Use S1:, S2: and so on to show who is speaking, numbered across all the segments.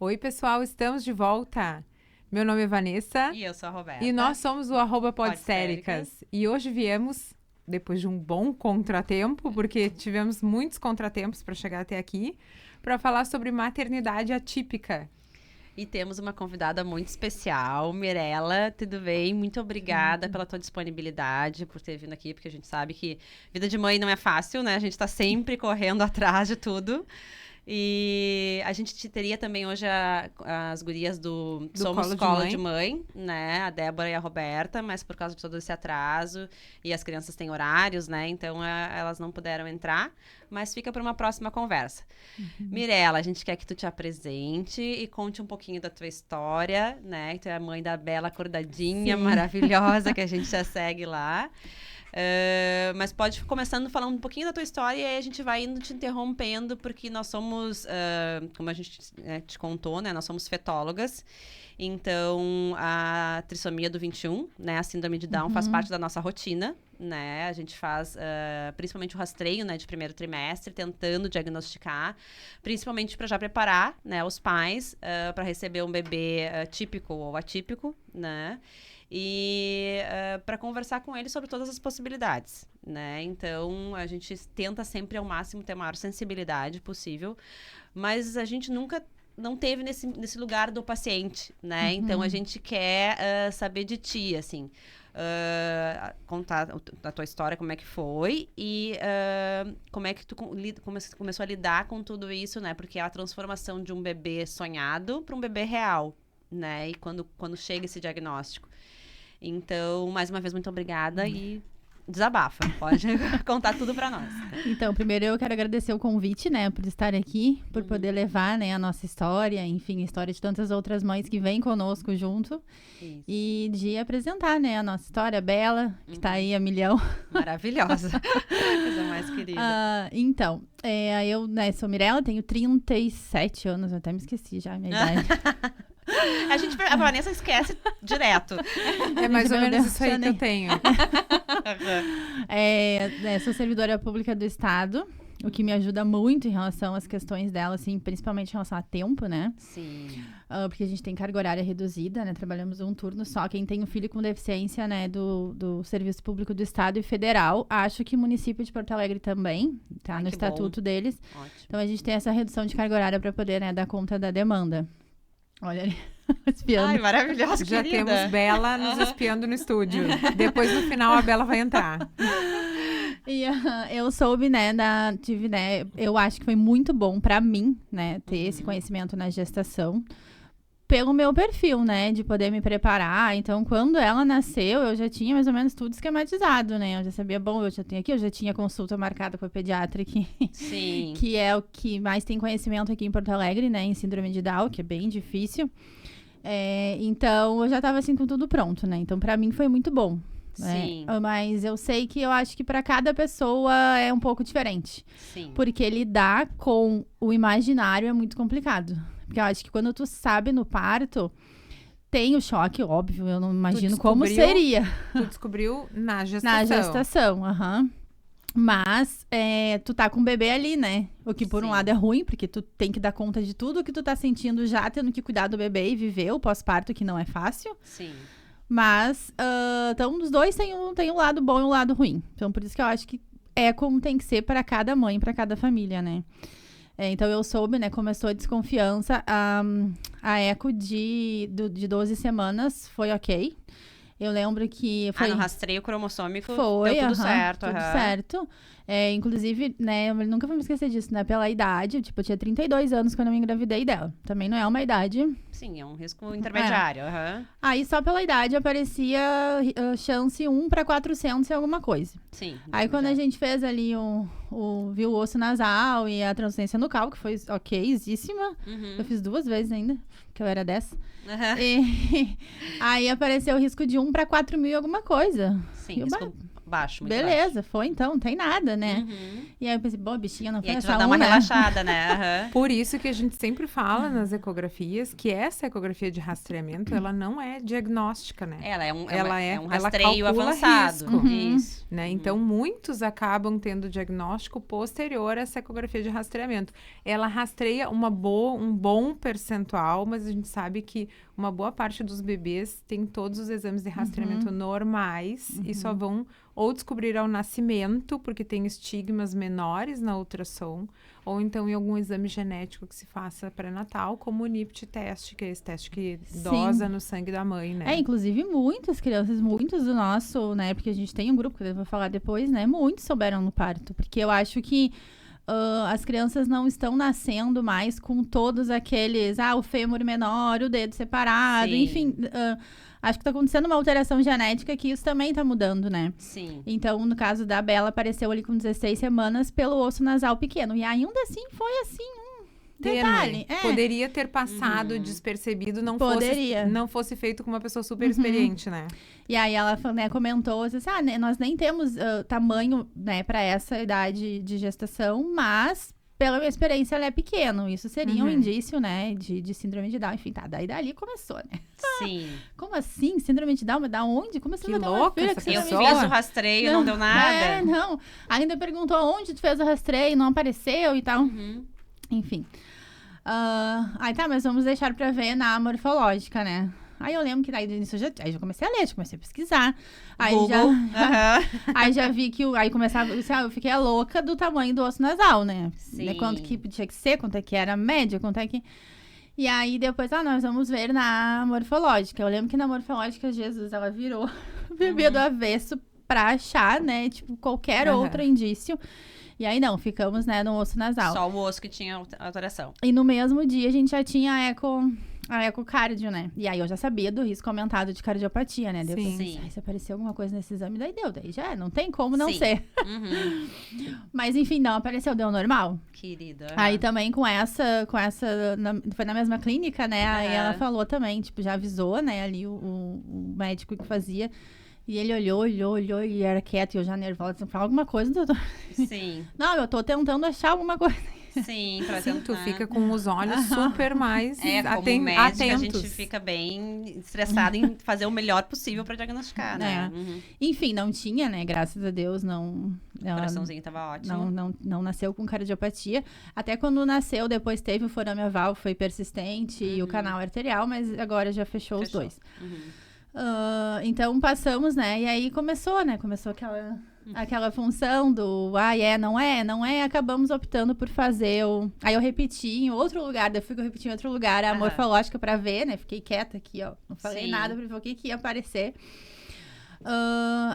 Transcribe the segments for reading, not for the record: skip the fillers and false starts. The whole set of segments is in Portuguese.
S1: Oi, pessoal, estamos de volta. Meu nome é Vanessa.
S2: E eu sou a Roberta.
S1: E nós somos o
S2: Podestéricas.
S1: @podestéricas. E hoje viemos, depois de um bom contratempo, porque tivemos muitos contratempos para chegar até aqui, para falar sobre maternidade atípica.
S2: E temos uma convidada muito especial, Mirella, tudo bem? Muito obrigada pela tua disponibilidade, por ter vindo aqui, porque a gente sabe que vida de mãe não é fácil, né? A gente tá sempre correndo atrás de tudo. E a gente teria também hoje as gurias do Somos Colo de Mãe, né? A Débora e a Roberta, mas por causa de todo esse atraso e as crianças têm horários, né? Então elas não puderam entrar, mas fica para uma próxima conversa. Mirella, a gente quer que tu te apresente e conte um pouquinho da tua história, né? Tu é a mãe da Bela acordadinha, maravilhosa, que a gente já segue lá. Mas pode ir começando falando um pouquinho da tua história e aí a gente vai indo te interrompendo, porque nós somos, como a gente te contou, né? Nós somos fetólogas. Então, a trissomia do 21, né? A síndrome de Down faz parte da nossa rotina, né? A gente faz principalmente o rastreio, né, de primeiro trimestre, tentando diagnosticar, principalmente para já preparar, né, os pais para receber um bebê típico ou atípico, né? E para conversar com ele sobre todas as possibilidades, né? Então, a gente tenta sempre ao máximo ter a maior sensibilidade possível, mas a gente nunca não teve nesse lugar do paciente, né? Então, a gente quer saber de ti, assim, contar a tua história, como é que foi e como é que tu começou a lidar com tudo isso, né? Porque é a transformação de um bebê sonhado para um bebê real, né? E quando chega esse diagnóstico. Então, mais uma vez, muito obrigada e desabafa. Pode contar tudo para nós.
S3: Então, primeiro eu quero agradecer o convite, né, por estar aqui, por poder levar, né, a nossa história, enfim, a história de tantas outras mães que vêm conosco junto. Isso. E de apresentar, né, a nossa história, Bela, que tá aí a milhão.
S2: Maravilhosa. Coisa mais querida.
S3: Então, eu, né, sou Mirella, tenho 37 anos, eu até me esqueci já a minha idade.
S2: A Vanessa esquece direto.
S1: É mais ou menos isso aí que eu tenho.
S3: Sou servidora pública do Estado, o que me ajuda muito em relação às questões dela, assim, principalmente em relação a tempo, né?
S2: Sim.
S3: Porque a gente tem carga horária reduzida, né? Trabalhamos um turno só. Quem tem um filho com deficiência, né, do Serviço Público do Estado e Federal, acho que o município de Porto Alegre também, tá no estatuto deles. Ótimo. Então, a gente tem essa redução de carga horária para poder, né, dar conta da demanda. Olha ali, espiando.
S2: Ai, maravilhosa,
S1: Já
S2: querida.
S1: temos Bela nos espiando no estúdio. Depois, no final, a Bela vai entrar.
S3: E eu soube, né, eu acho que foi muito bom pra mim, né, ter esse conhecimento na gestação, pelo meu perfil, né, de poder me preparar. Então, quando ela nasceu, eu já tinha mais ou menos tudo esquematizado, né, eu já sabia, eu já tinha consulta marcada com a pediatra
S2: Sim.
S3: que é o que mais tem conhecimento aqui em Porto Alegre, né, em síndrome de Down, que é bem difícil. Então, eu já tava assim com tudo pronto, né, então pra mim foi muito bom.
S2: Sim.
S3: Mas eu sei que eu acho que para cada pessoa é um pouco diferente.
S2: Sim.
S3: Porque lidar com o imaginário é muito complicado. Porque eu acho que quando tu sabe no parto, tem o choque, óbvio, eu não imagino como seria.
S1: Tu descobriu na gestação.
S3: Na gestação, aham. Mas tu tá com o bebê ali, né? O que por um lado é ruim, porque tu tem que dar conta de tudo que tu tá sentindo já, tendo que cuidar do bebê e viver o pós-parto, que não é fácil.
S2: Sim.
S3: Mas, então, os dois têm um lado bom e um lado ruim. Então, por isso que eu acho que é como tem que ser para cada mãe, para cada família, né? Então, eu soube, né? Começou a desconfiança. A eco de 12 semanas foi ok. Eu lembro que foi...
S2: no rastreio cromossômico
S3: foi,
S2: deu tudo certo.
S3: Tudo certo. Inclusive, né, eu nunca vou me esquecer disso, né? Pela idade, tipo, eu tinha 32 anos quando eu me engravidei dela. Também não é uma idade...
S2: Sim, é um risco intermediário.
S3: Aí, só pela idade, aparecia chance 1 para 400 e alguma coisa.
S2: Sim.
S3: Aí, quando a gente fez ali viu o osso nasal e a transferência nucal, que foi okzíssima. Eu fiz 2 vezes ainda, que eu era dessa. E aí, apareceu o risco de 1 para 4 mil e alguma coisa.
S2: Sim, risco baixo, muito
S3: beleza, foi então, não tem nada, né?
S2: Uhum.
S3: E aí eu pensei, bom, bichinha, não
S2: E
S3: foi
S2: aí tu
S3: essa
S2: já dá uma
S3: né?
S2: relaxada, né? Aham.
S1: Por isso que a gente sempre fala nas ecografias que essa ecografia de rastreamento, ela não é diagnóstica, né?
S2: Ela é um,
S1: Ela
S2: um
S1: ela
S2: rastreio
S1: calcula
S2: avançado.
S1: risco.
S2: Isso.
S1: Né? Então, muitos acabam tendo diagnóstico posterior a essa ecografia de rastreamento. Ela rastreia um bom percentual, mas a gente sabe que uma boa parte dos bebês tem todos os exames de rastreamento normais e só vão ou descobrir ao nascimento, porque tem estigmas menores na ultrassom, ou então em algum exame genético que se faça pré-natal, como o NIPT teste, que é esse teste que dosa no sangue da mãe, né?
S3: Inclusive muitas crianças, muitos do nosso, né, porque a gente tem um grupo que eu vou falar depois, né, muitos souberam no parto, porque eu acho que as crianças não estão nascendo mais com todos aqueles, o fêmur menor, o dedo separado,
S2: Sim.
S3: enfim, acho que tá acontecendo uma alteração genética que isso também tá mudando, né?
S2: Sim.
S3: Então, no caso da Bela, apareceu ali com 16 semanas pelo osso nasal pequeno, e ainda assim foi assim, detalhe.
S1: Poderia ter passado despercebido, não fosse feito com uma pessoa super experiente, né?
S3: E aí ela comentou, disse, nós nem temos tamanho, né, para essa idade de gestação, mas pela minha experiência ela é pequeno. Isso seria um indício, né, de síndrome de Down. Enfim, daí dali começou, né?
S2: Sim.
S3: Como assim? Síndrome de Down? Mas da onde? Como assim?
S1: Que louca essa
S2: Eu
S1: pessoa.
S2: fiz o rastreio, não deu nada.
S3: Não. Ainda perguntou onde tu fez o rastreio, não apareceu e tal. Enfim. Aí tá, mas vamos deixar pra ver na morfológica, né? Aí eu lembro que daí no início aí já comecei a ler, já comecei a pesquisar. Aí
S2: Google.
S3: aí já vi que aí começava, eu fiquei a louca do tamanho do osso nasal, né?
S2: Sim.
S3: Quanto que tinha que ser, quanto é que era a média, quanto é que... E aí depois, nós vamos ver na morfológica. Eu lembro que na morfológica, Jesus, ela virou bebê do avesso pra achar, né? Tipo, qualquer outro indício. E aí não, ficamos, né, no osso nasal.
S2: Só o osso que tinha alteração.
S3: E no mesmo dia a gente já tinha a ecocardio, né? E aí eu já sabia do risco aumentado de cardiopatia, né?
S2: Sim.
S3: Se apareceu alguma coisa nesse exame, daí já não tem como não ser. Mas enfim, não apareceu, deu normal.
S2: Querida.
S3: Aí também com essa foi na mesma clínica, né? Aí ela falou também, tipo, já avisou, né, ali o médico que fazia. E ele olhou, e era quieto, e eu já nervosa, dizendo, fala alguma coisa, doutor.
S2: Sim.
S3: Não, eu tô tentando achar alguma coisa.
S2: Sim, pra
S1: Sim,
S2: tentar.
S1: tu fica com os olhos super mais
S2: como médica,
S1: atentos.
S2: a gente fica bem estressada em fazer o melhor possível pra diagnosticar, né?
S3: Enfim, não tinha, né? Graças a Deus, não...
S2: O coraçãozinho tava ótimo.
S3: Não nasceu com cardiopatia. Até quando nasceu, depois teve o forame aval, foi persistente, e o canal arterial, mas agora já fechou. Os dois. Então passamos, né? E aí começou aquela função do não é, acabamos optando por fazer aí eu repeti em outro lugar, daí fui repetir em outro lugar a morfológica pra ver, né? Fiquei quieta aqui, ó, não falei nada pra ver o que ia aparecer.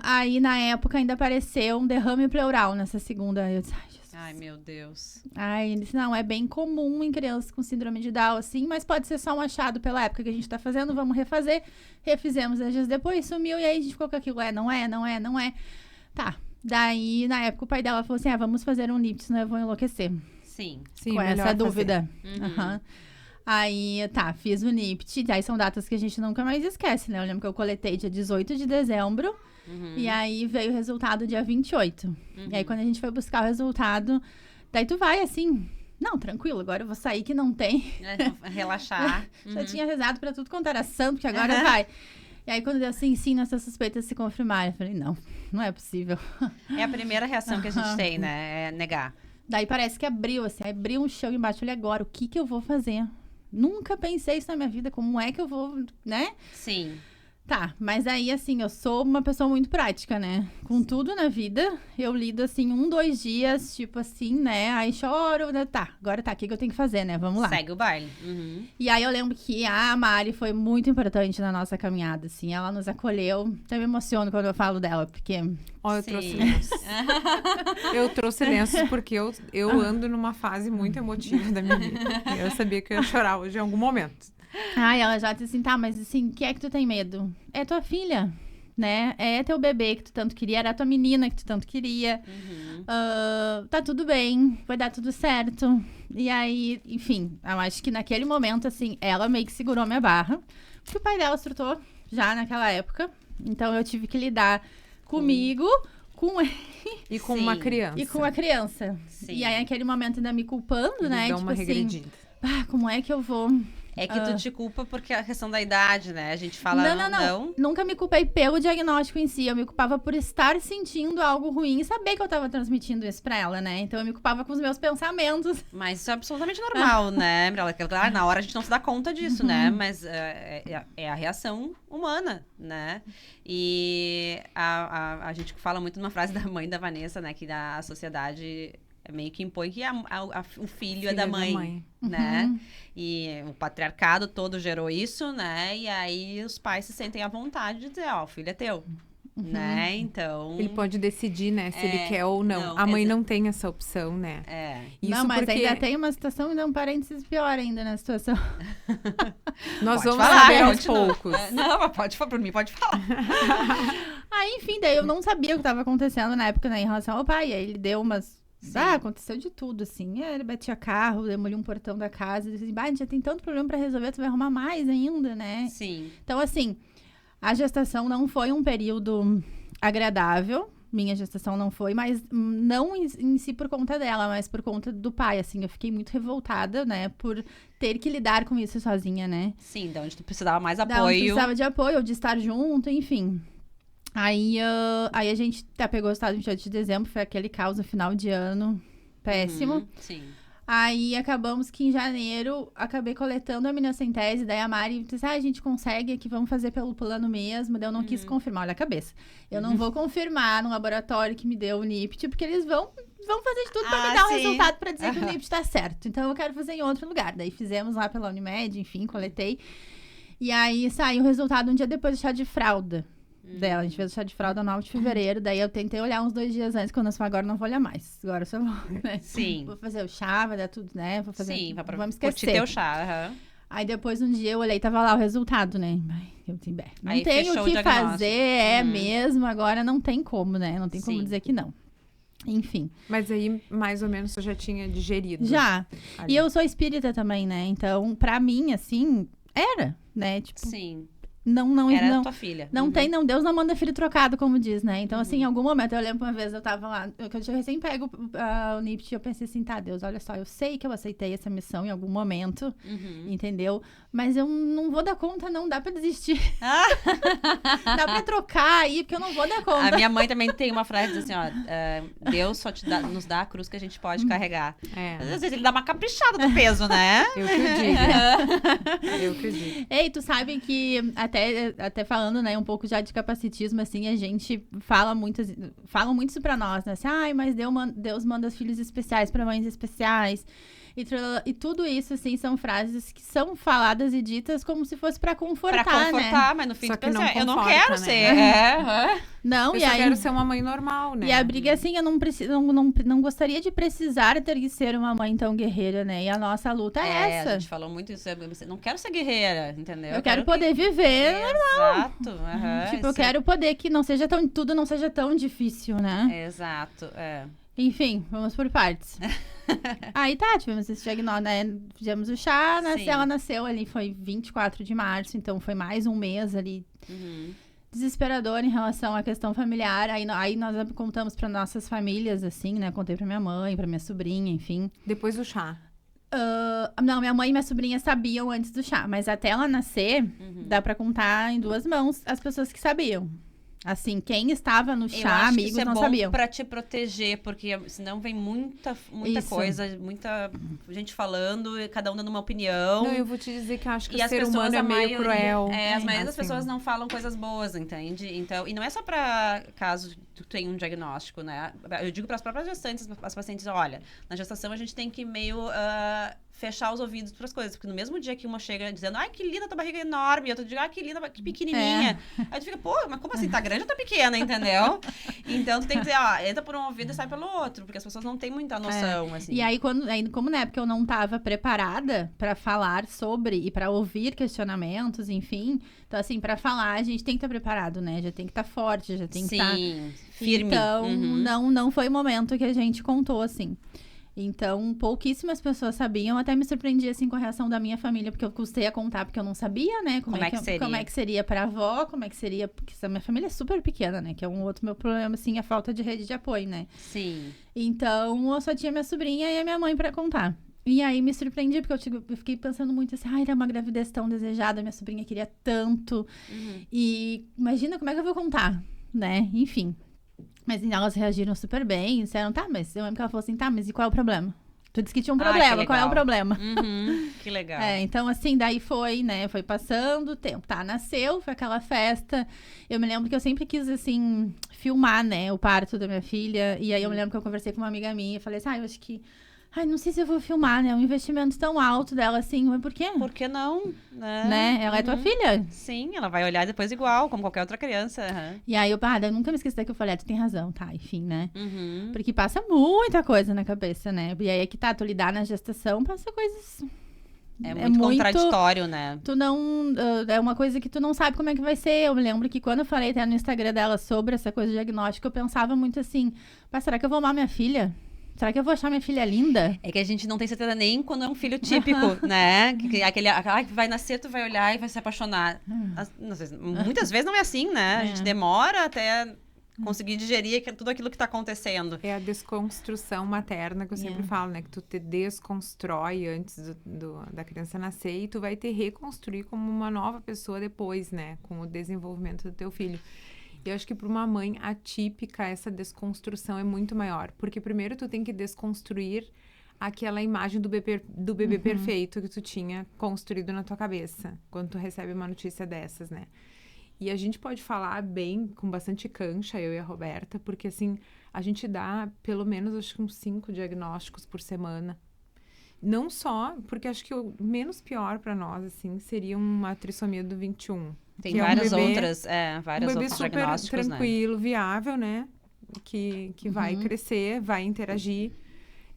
S3: Aí na época ainda apareceu um derrame pleural nessa segunda. Eu disse,
S2: ai, meu Deus.
S3: Aí ele disse, não, é bem comum em crianças com síndrome de Down, assim, mas pode ser só um achado pela época que a gente tá fazendo, vamos refazer. Refizemos 10 dias depois, sumiu, e aí a gente ficou com aquilo, não é. Tá, daí na época o pai dela falou assim, vamos fazer um NIPT, senão eu vou enlouquecer.
S2: Sim.
S3: Com essa dúvida. Aí, tá, fiz o NIPT, daí são datas que a gente nunca mais esquece, né? Eu lembro que eu coletei dia 18 de dezembro, e aí veio o resultado dia 28. E aí, quando a gente foi buscar o resultado, daí tu vai assim, não, tranquilo, agora eu vou sair que não tem.
S2: Relaxar.
S3: Já tinha rezado pra tudo quanto era santo, porque agora vai. E aí, quando deu assim, sim, nossas suspeitas se confirmaram, eu falei, não é possível.
S2: É a primeira reação que a gente tem, né? É negar.
S3: Daí parece que abriu um chão embaixo, olha agora, o que eu vou fazer? Nunca pensei isso na minha vida, como é que eu vou, né?
S2: Sim.
S3: Tá, mas aí, assim, eu sou uma pessoa muito prática, né? Com tudo na vida, eu lido, assim, 1-2 dias, tipo assim, né? Aí choro, né? Tá, agora tá, o que eu tenho que fazer, né? Vamos lá.
S2: Segue o baile.
S3: E aí eu lembro que a Mari foi muito importante na nossa caminhada, assim. Ela nos acolheu. Até me emociono quando eu falo dela, porque...
S1: Eu trouxe lenços. Eu trouxe lenços porque eu ando numa fase muito emotiva da minha vida. Eu sabia que eu ia chorar hoje em algum momento.
S3: Ai, ela já disse assim, tá, mas assim, o que é que tu tem medo? É tua filha, né? É teu bebê que tu tanto queria, era tua menina que tu tanto queria. Tá tudo bem, vai dar tudo certo. E aí, enfim, eu acho que naquele momento, assim, ela meio que segurou minha barra. Porque o pai dela surtou já naquela época. Então eu tive que lidar comigo, com ele
S1: E com
S2: Sim.
S1: uma criança.
S3: e com a criança.
S2: Sim.
S3: E aí, naquele momento, ainda me culpando,
S1: Eles
S3: né?
S1: dão
S3: Tipo
S1: uma
S3: assim,
S1: regredida.
S3: como é que eu vou...
S2: É que tu te culpa porque a questão da idade, né? A gente fala
S3: Não. Nunca me culpei pelo diagnóstico em si. Eu me culpava por estar sentindo algo ruim e saber que eu tava transmitindo isso pra ela, né? Então eu me culpava com os meus pensamentos.
S2: Mas isso é absolutamente normal, né, Mirella? Claro, na hora a gente não se dá conta disso, né? Mas é a reação humana, né? E a gente fala muito numa frase da mãe da Vanessa, né? Que a sociedade meio que impõe que o filho é da mãe, né? E o patriarcado todo gerou isso, né? E aí os pais se sentem à vontade de dizer, ó, o filho é teu, né? Então...
S1: Ele pode decidir, né, se ele quer ou não.
S2: não,
S1: A mãe não tem essa opção, né? Isso
S3: Não, mas
S1: porque
S3: ainda tem uma situação, ainda um parênteses pior ainda na situação.
S1: nós
S2: Pode
S1: vamos
S2: falar,
S1: saber aos
S2: continua.
S1: poucos.
S2: Não, mas pode falar, por mim pode falar.
S3: Aí, enfim, daí eu não sabia o que estava acontecendo na época, né, em relação ao pai. Aí ele deu umas... aconteceu de tudo, assim. Ele batia carro, demoliu um portão da casa. Disse assim, a gente já tem tanto problema pra resolver, tu vai arrumar mais ainda, né?
S2: Sim.
S3: Então, assim, a gestação não foi um período agradável. Minha gestação não foi, mas não em si por conta dela, mas por conta do pai, assim. Eu fiquei muito revoltada, né, por ter que lidar com isso sozinha, né?
S2: Sim, da onde tu precisava mais
S3: Da onde
S2: apoio.
S3: precisava de apoio, ou de estar junto, enfim. Aí a gente pegou o estado de 28 de dezembro, foi aquele caos no final de ano, péssimo.
S2: Sim.
S3: Aí acabamos que em janeiro, acabei coletando a amniocentese, daí a Mari disse, a gente consegue aqui, vamos fazer pelo plano mesmo. Daí eu não quis confirmar, olha a cabeça. Eu não vou confirmar no laboratório que me deu o NIPT, porque eles vão fazer de tudo pra me dar um
S2: sim.
S3: resultado pra dizer que o NIPT tá certo. Então eu quero fazer em outro lugar. Daí fizemos lá pela Unimed, enfim, coletei. E aí saiu o resultado um dia depois do chá de fralda dela. A gente fez o chá de fralda no 9 de fevereiro. Daí eu tentei olhar uns 2 dias antes, quando eu falei, agora não vou olhar mais. Agora eu só vou, né?
S2: Sim.
S3: Vou fazer o chá, vai dar tudo, né? Vou fazer,
S2: Sim,
S3: vamos
S2: curtir
S3: esquecer.
S2: teu chá. aham.
S3: Aí depois um dia eu olhei e tava lá o resultado, né? Ai, eu disse, não
S2: Aí
S3: tem
S2: fechou
S3: o
S2: o
S3: que
S2: diagnóstico.
S3: fazer, mesmo, agora não tem como, né? Não tem como
S2: Sim.
S3: dizer que não. Enfim,
S1: Mas aí, mais ou menos, você já tinha digerido.
S3: já.
S1: ali.
S3: E eu sou espírita também, né? Então, pra mim, assim, era, né? Tipo,
S2: Sim.
S3: não,
S2: Era tua filha.
S3: Não
S2: Uhum.
S3: tem, não. Deus não manda filho trocado, como diz, né? Então, assim, em algum momento, eu lembro uma vez, eu tava lá, eu tinha recém pego o NIPT, eu pensei assim, tá, Deus, olha só, eu sei que eu aceitei essa missão em algum momento, entendeu? Mas eu não vou dar conta, não, dá pra desistir. Dá pra trocar aí, porque eu não vou dar
S2: A
S3: conta.
S2: minha mãe também tem uma frase assim, ó, Deus só nos dá a cruz que a gente pode carregar.
S1: É,
S2: Às vezes ele dá uma caprichada no peso, né?
S1: eu que digo. Eu que digo.
S3: Ei, tu sabe que, até falando, né, um pouco já de capacitismo, assim, a gente falam muito isso pra nós, né? Assim, ai, mas Deus manda filhos especiais pra mães especiais. E tudo isso, assim, são frases que são faladas e ditas como se fosse pra confortar,
S2: Pra confortar,
S3: né?
S2: mas no fim
S1: Só
S2: tu
S1: que
S2: pensa,
S1: não
S2: eu não
S1: conforta,
S2: quero
S1: né?
S2: ser.
S3: Não,
S1: Eu
S3: e
S1: só
S3: aí...
S1: quero ser uma mãe normal, né?
S3: E a briga, assim, eu não gostaria de precisar ter que ser uma mãe tão guerreira, né? E a nossa luta é
S2: A
S3: essa.
S2: gente falou muito isso. Eu não quero ser guerreira, entendeu?
S3: Eu quero poder viver.
S2: Exato. aham,
S3: Tipo, eu
S2: isso-
S3: quero poder que tudo não seja tão difícil, né?
S2: Exato,
S3: Enfim, vamos por partes. Aí tá, tivemos esse diagnóstico, né? Fizemos o chá,
S2: Sim.
S3: ela nasceu ali, foi 24 de março, então foi mais um mês ali desesperador em relação à questão familiar. Aí nós contamos para nossas famílias, assim, né? Contei pra minha mãe, pra minha sobrinha, enfim.
S1: Depois do chá.
S3: Não, minha mãe e minha sobrinha sabiam antes do chá, mas até ela nascer, dá pra contar em 2 mãos as pessoas que sabiam. Assim, quem estava no
S2: Eu
S3: chá,
S2: acho que
S3: amigos,
S2: isso é
S3: não
S2: bom
S3: sabiam.
S2: pra te proteger, porque senão vem muita
S3: Isso.
S2: coisa, muita gente falando, e cada um dando uma opinião.
S1: Não, eu vou te dizer que eu acho que
S2: E
S1: o
S2: as
S1: ser
S2: pessoas,
S1: humano é
S2: a
S1: meio
S2: maioria,
S1: cruel.
S2: as maioria das
S1: assim.
S2: pessoas não falam coisas boas, entende? Então, e não é só pra caso tu tenha um diagnóstico, né? Eu digo pras próprias gestantes, as pacientes, olha, na gestação a gente tem que meio fechar os ouvidos pras coisas, porque no mesmo dia que uma chega dizendo, ai, que linda, tua barriga é enorme, e outra diz, ai, que linda, que pequenininha. Aí tu fica, pô, mas como assim, tá grande ou tá pequena, entendeu? Então tu tem que dizer, ó, entra por um ouvido e sai pelo outro, porque as pessoas não têm muita noção, assim.
S3: E aí, como na época eu não estava preparada pra falar sobre e pra ouvir questionamentos, enfim. Então, assim, pra falar, a gente tem que estar preparado, né? Já tem que estar forte, já tem que estar...
S2: Sim, firme.
S3: Então, não foi o momento que a gente contou, assim. Então, pouquíssimas pessoas sabiam. Até me surpreendi, assim, com a reação da minha família, porque eu custei a contar, porque eu não sabia, né? Como é que seria pra avó, como é que seria... Porque a minha família é super pequena, né? Que é um outro meu problema, assim, a falta de rede de apoio, né?
S2: Sim.
S3: Então, eu só tinha minha sobrinha e a minha mãe pra contar. E aí, me surpreendi, porque eu fiquei pensando muito assim, era uma gravidez tão desejada, minha sobrinha queria tanto. E imagina como é que eu vou contar, né? Enfim. Mas elas reagiram super bem, disseram, tá, mas eu lembro que ela falou assim, tá, mas e qual é o problema? Tu disse que tinha um problema, qual é o problema?
S2: Que legal.
S3: Então assim, daí foi, né, foi passando o tempo, tá, nasceu, foi aquela festa, eu me lembro que eu sempre quis, assim, filmar, né, o parto da minha filha, e aí eu me lembro que eu conversei com uma amiga minha e falei assim, eu acho que, não sei se eu vou filmar, né, um investimento tão alto dela, assim, mas por quê?
S2: Por que não?
S3: Né? Ela é tua filha?
S2: Sim, ela vai olhar depois igual, como qualquer outra criança.
S3: E aí eu nunca me esqueci daí que eu falei, tu tem razão, tá, enfim, né? Porque passa muita coisa na cabeça, né? E aí é que tá, tu lidar na gestação, passa coisas...
S2: É muito contraditório, né?
S3: Tu não... é uma coisa que tu não sabe como é que vai ser. Eu me lembro que quando eu falei até no Instagram dela sobre essa coisa de diagnóstico, eu pensava muito assim, será que eu vou amar minha filha? Será que eu vou achar minha filha linda?
S2: É que a gente não tem certeza nem quando é um filho típico, né? Aquela que vai nascer, tu vai olhar e vai se apaixonar. Muitas vezes não é assim, né? A gente demora até conseguir digerir tudo aquilo que tá acontecendo.
S1: É a desconstrução materna que eu sempre falo, né? Que tu te desconstrói antes da criança nascer e tu vai te reconstruir como uma nova pessoa depois, né? Com o desenvolvimento do teu filho. E eu acho que para uma mãe atípica, essa desconstrução é muito maior. Porque primeiro tu tem que desconstruir aquela imagem do bebê perfeito que tu tinha construído na tua cabeça. Quando tu recebe uma notícia dessas, né? E a gente pode falar bem, com bastante cancha, eu e a Roberta. Porque assim, a gente dá pelo menos, acho que uns 5 diagnósticos por semana. Não só, porque acho que o menos pior para nós, assim, seria uma trissomia do 21.
S2: Tem várias outros
S1: diagnósticos, super tranquilo, né? Viável, né? Que vai crescer, vai interagir.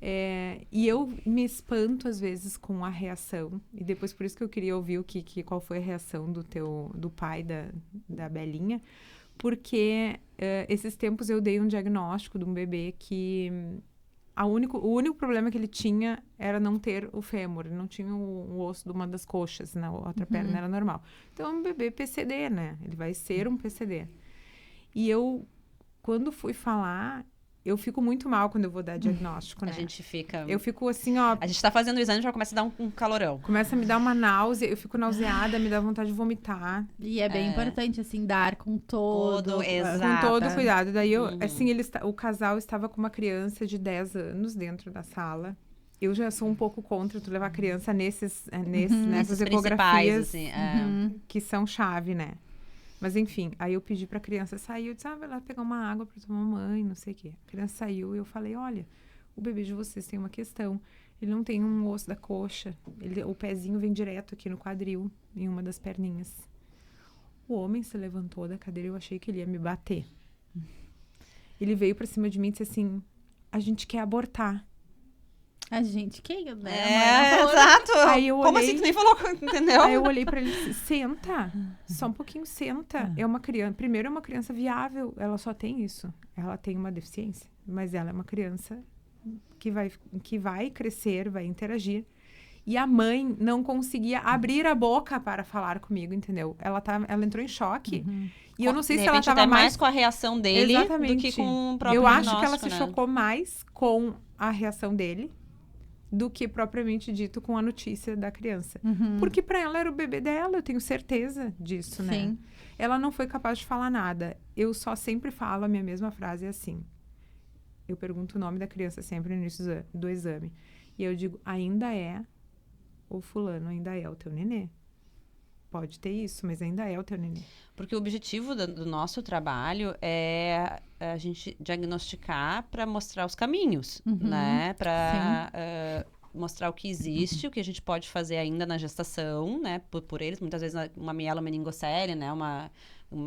S1: E eu me espanto, às vezes, com a reação. E depois, por isso que eu queria ouvir qual foi a reação do pai da Belinha. Porque esses tempos eu dei um diagnóstico de um bebê que... O único problema que ele tinha era não ter o fêmur, ele não tinha o osso de uma das coxas, na outra perna era normal. Então, é um bebê PCD, né? Ele vai ser um PCD. E eu, quando fui falar, eu fico muito mal quando eu vou dar diagnóstico, né?
S2: A gente fica...
S1: Eu fico assim, ó...
S2: A gente tá fazendo o exame e já começa a dar um calorão.
S1: Começa a me dar uma náusea, eu fico nauseada, me dá vontade de vomitar.
S3: E é bem importante, assim, dar com todo
S1: cuidado. Daí, assim, o casal estava com uma criança de 10 anos dentro da sala. Eu já sou um pouco contra tu levar a criança nessas ecografias
S2: assim,
S1: que são chave, né? Mas, enfim, aí eu pedi pra criança sair. Eu disse, vai lá pegar uma água pra tua mamãe, não sei o quê. A criança saiu e eu falei, olha, o bebê de vocês tem uma questão. Ele não tem um osso da coxa. O pezinho vem direto aqui no quadril, em uma das perninhas. O homem se levantou da cadeira e eu achei que ele ia me bater. Ele veio pra cima de mim e disse assim, a gente quer abortar.
S3: A gente quer, né?
S2: Exato.
S1: Aí eu olhei,
S2: como assim tu nem falou, entendeu?
S1: Aí eu olhei pra ele e disse, senta, só um pouquinho, senta. É uma criança, primeiro é uma criança viável, ela só tem isso. Ela tem uma deficiência, mas ela é uma criança que vai crescer, vai interagir. E a mãe não conseguia abrir a boca para falar comigo, entendeu? Ela entrou em choque. E eu não sei se ela estava
S2: mais com a reação dele do que com o próprio
S1: diagnóstico. Eu acho que ela se
S2: né?
S1: chocou mais com a reação dele do que propriamente dito com a notícia da criança. Porque para ela era o bebê dela, eu tenho certeza disso, né?
S3: Sim.
S1: Ela não foi capaz de falar nada. Eu só sempre falo a minha mesma frase assim. Eu pergunto o nome da criança sempre no início do exame. E eu digo, ainda é o fulano, ainda é o teu nenê. Pode ter isso, mas ainda é o teu nenê.
S2: Porque o objetivo do nosso trabalho é a gente diagnosticar para mostrar os caminhos, né? Para mostrar o que existe, o que a gente pode fazer ainda na gestação, né? Por eles, muitas vezes uma mielomeningocele, né? Uma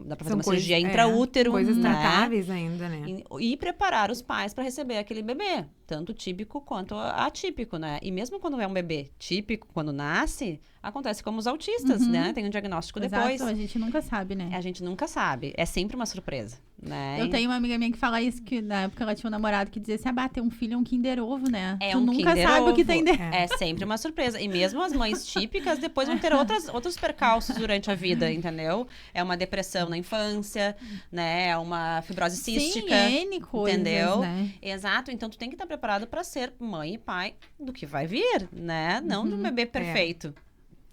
S2: Dá pra fazer
S1: São
S2: uma
S1: coisas-
S2: cirurgia intraútero,
S1: Coisas
S2: né?
S1: tratáveis ainda, né?
S2: E preparar os pais para receber aquele bebê, tanto típico quanto atípico, né? E mesmo quando é um bebê típico, quando nasce, acontece como os autistas, né? Tem um diagnóstico depois.
S3: Exato, a gente nunca sabe, né?
S2: A gente nunca sabe. É sempre uma surpresa, né?
S3: Eu tenho uma amiga minha que fala isso, que na época ela tinha um namorado que dizia assim, ter um filho é um Kinder Ovo, né?
S2: É
S3: Tu
S2: um
S3: nunca
S2: Kinder
S3: sabe o que
S2: Ovo.
S3: tem dentro.
S2: É sempre uma surpresa. E mesmo as mães típicas depois vão ter outros percalços durante a vida, entendeu? É uma depressão na infância, né? É uma fibrose cística.
S3: Sim, N coisas,
S2: entendeu?
S3: né?
S2: Exato. Então, tu tem que estar preparado para ser mãe e pai do que vai vir, né? Não de um bebê perfeito.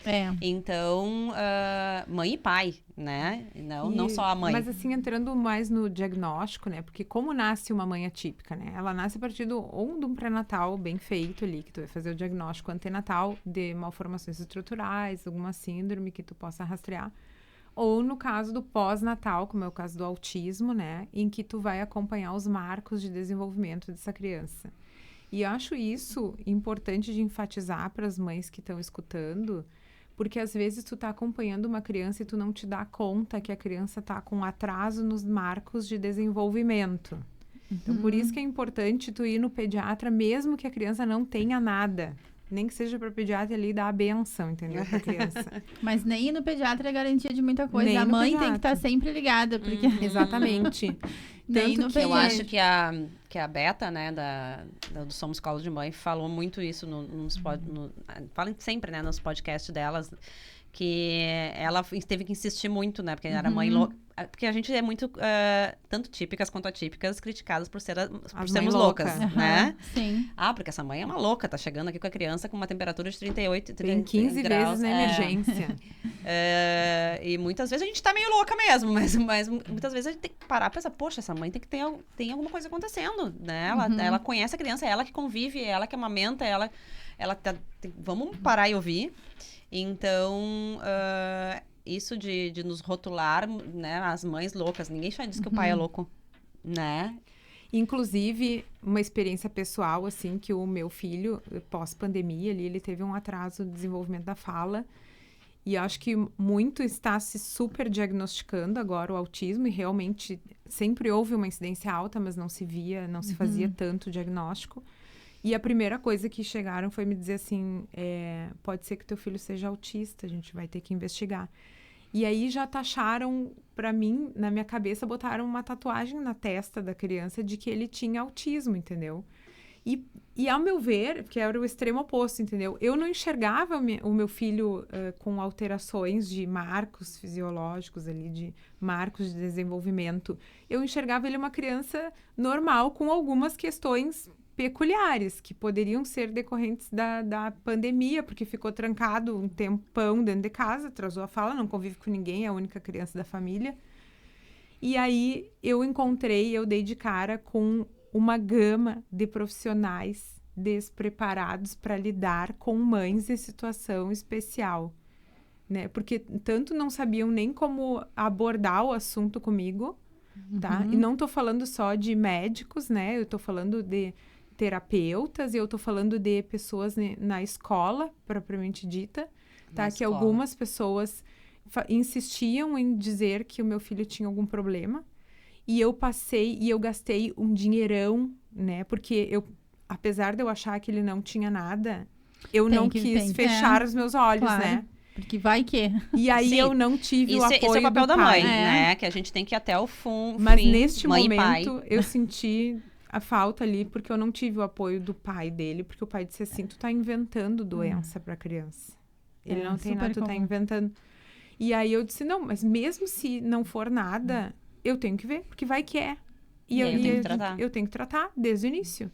S3: É.
S2: Então, mãe e pai, né? Não só a mãe.
S1: Mas assim, entrando mais no diagnóstico, né? Porque como nasce uma mãe atípica, né? Ela nasce a partir de um pré-natal bem feito ali, que tu vai fazer o diagnóstico antenatal de malformações estruturais, alguma síndrome que tu possa rastrear. Ou no caso do pós-natal, como é o caso do autismo, né? Em que tu vai acompanhar os marcos de desenvolvimento dessa criança. E eu acho isso importante de enfatizar para as mães que estão escutando, porque às vezes tu tá acompanhando uma criança e tu não te dá conta que a criança tá com atraso nos marcos de desenvolvimento. Então, por isso que é importante tu ir no pediatra, mesmo que a criança não tenha nada. Nem que seja para o pediatra ali dar a benção, entendeu? Pra criança.
S3: Mas nem ir no pediatra é garantia de muita coisa.
S1: Nem
S3: A
S1: no
S3: mãe tem que
S1: pediatra.
S3: estar sempre ligada, porque
S1: Exatamente.
S3: nem
S1: Tanto
S3: no
S1: que
S2: Eu
S3: pediatra.
S2: acho que a Beta, né, do Somos Colo de Mãe, falou muito isso fala sempre, né, nos podcasts delas, que ela teve que insistir muito, né, porque era mãe louca. Porque a gente é muito, tanto típicas quanto atípicas, criticadas por sermos
S1: mães
S2: loucas,
S1: loucas.
S2: né?
S3: Sim.
S2: Porque essa mãe é uma louca, tá chegando aqui com a criança com uma temperatura de 38,
S1: Tem
S2: 30
S1: 15
S2: graus.
S1: vezes na emergência.
S2: E muitas vezes a gente tá meio louca mesmo, mas muitas vezes a gente tem que parar e pensar, poxa, essa mãe tem alguma coisa acontecendo, né? Ela conhece a criança, é ela que convive, é ela que amamenta, vamos parar e ouvir. Então, isso de nos rotular, né, as mães loucas, ninguém já diz que o pai é louco, né?
S1: Inclusive, uma experiência pessoal, assim, que o meu filho, pós-pandemia, ali, ele teve um atraso no desenvolvimento da fala. E acho que muito está se super diagnosticando agora o autismo, e realmente sempre houve uma incidência alta, mas não se via, não se fazia tanto diagnóstico. E a primeira coisa que chegaram foi me dizer assim, pode ser que teu filho seja autista, a gente vai ter que investigar. E aí já taxaram, pra mim, na minha cabeça, botaram uma tatuagem na testa da criança de que ele tinha autismo, entendeu? E ao meu ver, que era o extremo oposto, entendeu? Eu não enxergava o meu filho com alterações de marcos fisiológicos ali, de marcos de desenvolvimento. Eu enxergava ele uma criança normal com algumas questões peculiares, que poderiam ser decorrentes da pandemia, porque ficou trancado um tempão dentro de casa, atrasou a fala, não convive com ninguém, é a única criança da família. E aí eu dei de cara com uma gama de profissionais despreparados para lidar com mães em situação especial, né? Porque tanto não sabiam nem como abordar o assunto comigo, tá? E não tô falando só de médicos, né? Eu tô falando de terapeutas, e eu tô falando de pessoas na escola, propriamente dita, tá? Que algumas pessoas insistiam em dizer que o meu filho tinha algum problema, e eu gastei um dinheirão, né? Porque apesar de eu achar que ele não tinha nada, eu não quis fechar os meus olhos,
S3: claro.
S1: né?
S3: Porque vai que...
S1: E aí
S2: Sim.
S1: eu não tive o apoio
S2: Esse é o papel
S1: do
S2: da
S1: pai.
S2: mãe, né? Que a gente tem que ir até o fundo.
S1: Mas neste
S2: mãe e pai.
S1: momento, eu senti a falta ali, porque eu não tive o apoio do pai dele, porque o pai disse assim, tu tá inventando doença pra criança. Ele não tem nada, tu tá inventando. E aí eu disse, não, mas mesmo se não for nada, eu tenho que ver, porque vai que é. E eu tenho que tratar. Eu tenho que tratar desde o início.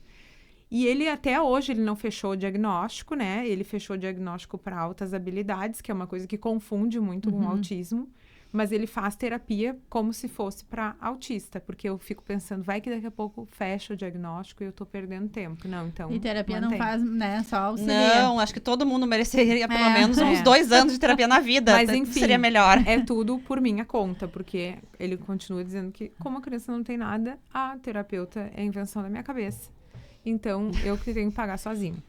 S1: E ele, até hoje, ele não fechou o diagnóstico, né? Ele fechou o diagnóstico para altas habilidades, que é uma coisa que confunde muito com o autismo. Mas ele faz terapia como se fosse para autista, porque eu fico pensando, vai que daqui a pouco fecha o diagnóstico e eu tô perdendo tempo. Não, então.
S3: E terapia
S1: mantém.
S3: não faz, né? Só auxilia.
S2: Não, acho que todo mundo mereceria pelo menos uns 2 anos de terapia na vida.
S1: Mas enfim,
S2: seria melhor.
S1: É tudo por minha conta, porque ele continua dizendo que, como a criança não tem nada, a terapeuta é a invenção da minha cabeça. Então, eu que tenho que pagar sozinho,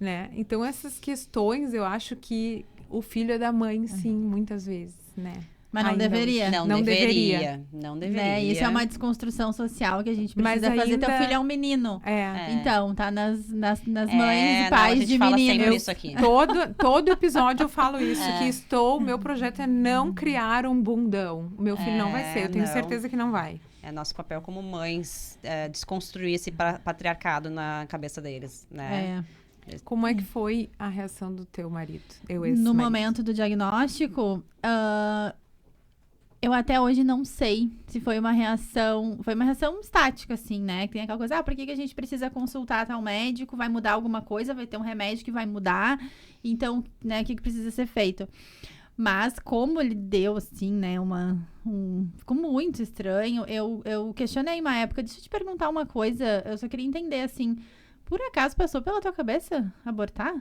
S1: né? Então, essas questões, eu acho que o filho é da mãe, sim, muitas vezes, né?
S3: Mas não
S1: Ainda
S3: deveria.
S2: Não deveria. Não deveria.
S3: Né? Isso é uma desconstrução social que a gente
S1: Mas
S3: precisa fazer.
S1: ainda-
S3: Teu filho é um menino.
S1: É.
S3: Então, tá nas mães e
S2: não,
S3: pais
S2: a gente
S3: de
S2: fala
S3: meninos.
S2: sempre isso aqui.
S1: Todo episódio eu falo isso, que meu projeto é não criar um bundão. O meu filho não vai ser, eu tenho
S2: não.
S1: certeza que não vai.
S2: É nosso papel como mães desconstruir esse patriarcado na cabeça deles, né?
S1: Como é que foi a reação do teu marido?
S3: No momento do diagnóstico, eu até hoje não sei se foi uma reação... Foi uma reação estática, assim, né? Que tem aquela coisa, por que a gente precisa consultar tal médico? Vai mudar alguma coisa? Vai ter um remédio que vai mudar? Então, né, o que precisa ser feito? Mas como ele deu, assim, né, ficou muito estranho. Eu questionei uma época, deixa eu te perguntar uma coisa, eu só queria entender, assim, por acaso passou pela tua cabeça abortar?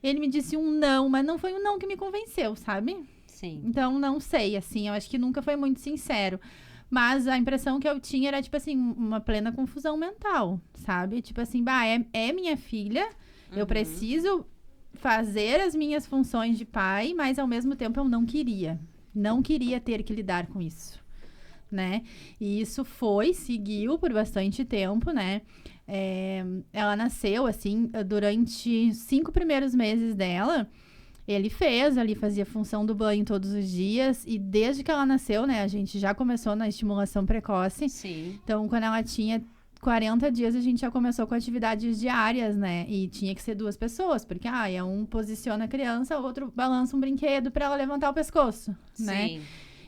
S3: Ele me disse um não, mas não foi um não que me convenceu, sabe?
S2: Sim.
S3: Então, não sei, assim, eu acho que nunca foi muito sincero. Mas a impressão que eu tinha era, tipo assim, uma plena confusão mental, sabe? Tipo assim, é minha filha, eu preciso fazer as minhas funções de pai, mas ao mesmo tempo eu não queria. Não queria ter que lidar com isso, né? E isso seguiu por bastante tempo, né? Ela nasceu, assim, durante 5 primeiros meses dela, ele fazia função do banho todos os dias, e desde que ela nasceu, né, a gente já começou na estimulação precoce.
S2: Sim.
S3: Então, quando ela tinha 40 dias, a gente já começou com atividades diárias, né? E tinha que ser 2 pessoas, porque um posiciona a criança, o outro balança um brinquedo para ela levantar o pescoço, né?
S2: Sim.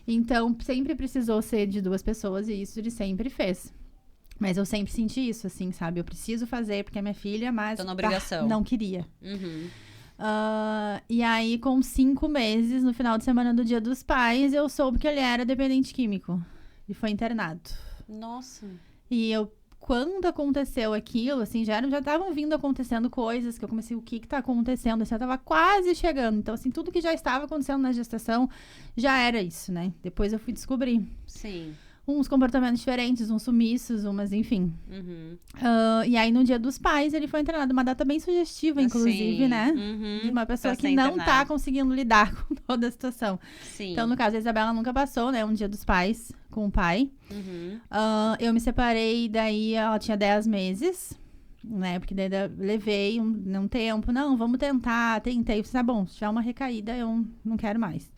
S3: Então, sempre precisou ser de 2 pessoas, e isso ele sempre fez. Mas eu sempre senti isso, assim, sabe? Eu preciso fazer porque é minha filha, mas...
S2: Tô na obrigação.
S3: não queria.
S2: Uhum.
S3: E aí, com 5 meses, no final de semana do Dia dos Pais, eu soube que ele era dependente químico. E foi internado.
S2: Nossa.
S3: E quando aconteceu aquilo, assim, já estavam vindo acontecendo coisas que eu comecei, o que tá acontecendo? Assim, eu tava quase chegando. Então, assim, tudo que já estava acontecendo na gestação já era isso, né? Depois eu fui descobrir.
S2: Sim.
S3: Uns comportamentos diferentes, uns sumiços, mas
S2: Uhum.
S3: E aí, no Dia dos Pais, ele foi internado. Uma data bem sugestiva, inclusive, né?
S2: Uhum.
S3: De uma pessoa
S2: Pra ser
S3: que não tá
S2: internado.
S3: conseguindo lidar com toda a situação.
S2: Sim.
S3: Então, no caso, a Isabela nunca passou, né? Um Dia dos Pais com o pai.
S2: Uhum.
S3: Eu me separei, daí ela tinha 10 meses, né? Porque daí levei um tempo. Não, vamos tentar. Tentei. Tá bom, se tiver uma recaída, eu não quero mais.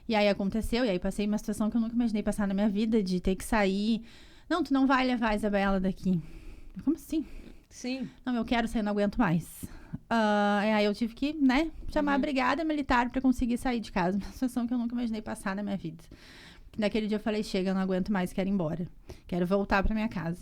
S3: E aí aconteceu, e aí passei uma situação que eu nunca imaginei passar na minha vida, de ter que sair. Não, tu não vai levar a Isabela daqui. Como assim?
S2: Sim.
S3: Não, eu quero sair, não aguento mais. Aí eu tive que, né, chamar a brigada militar pra conseguir sair de casa. Uma situação que eu nunca imaginei passar na minha vida. Naquele dia eu falei, chega, eu não aguento mais, quero ir embora. Quero voltar pra minha casa.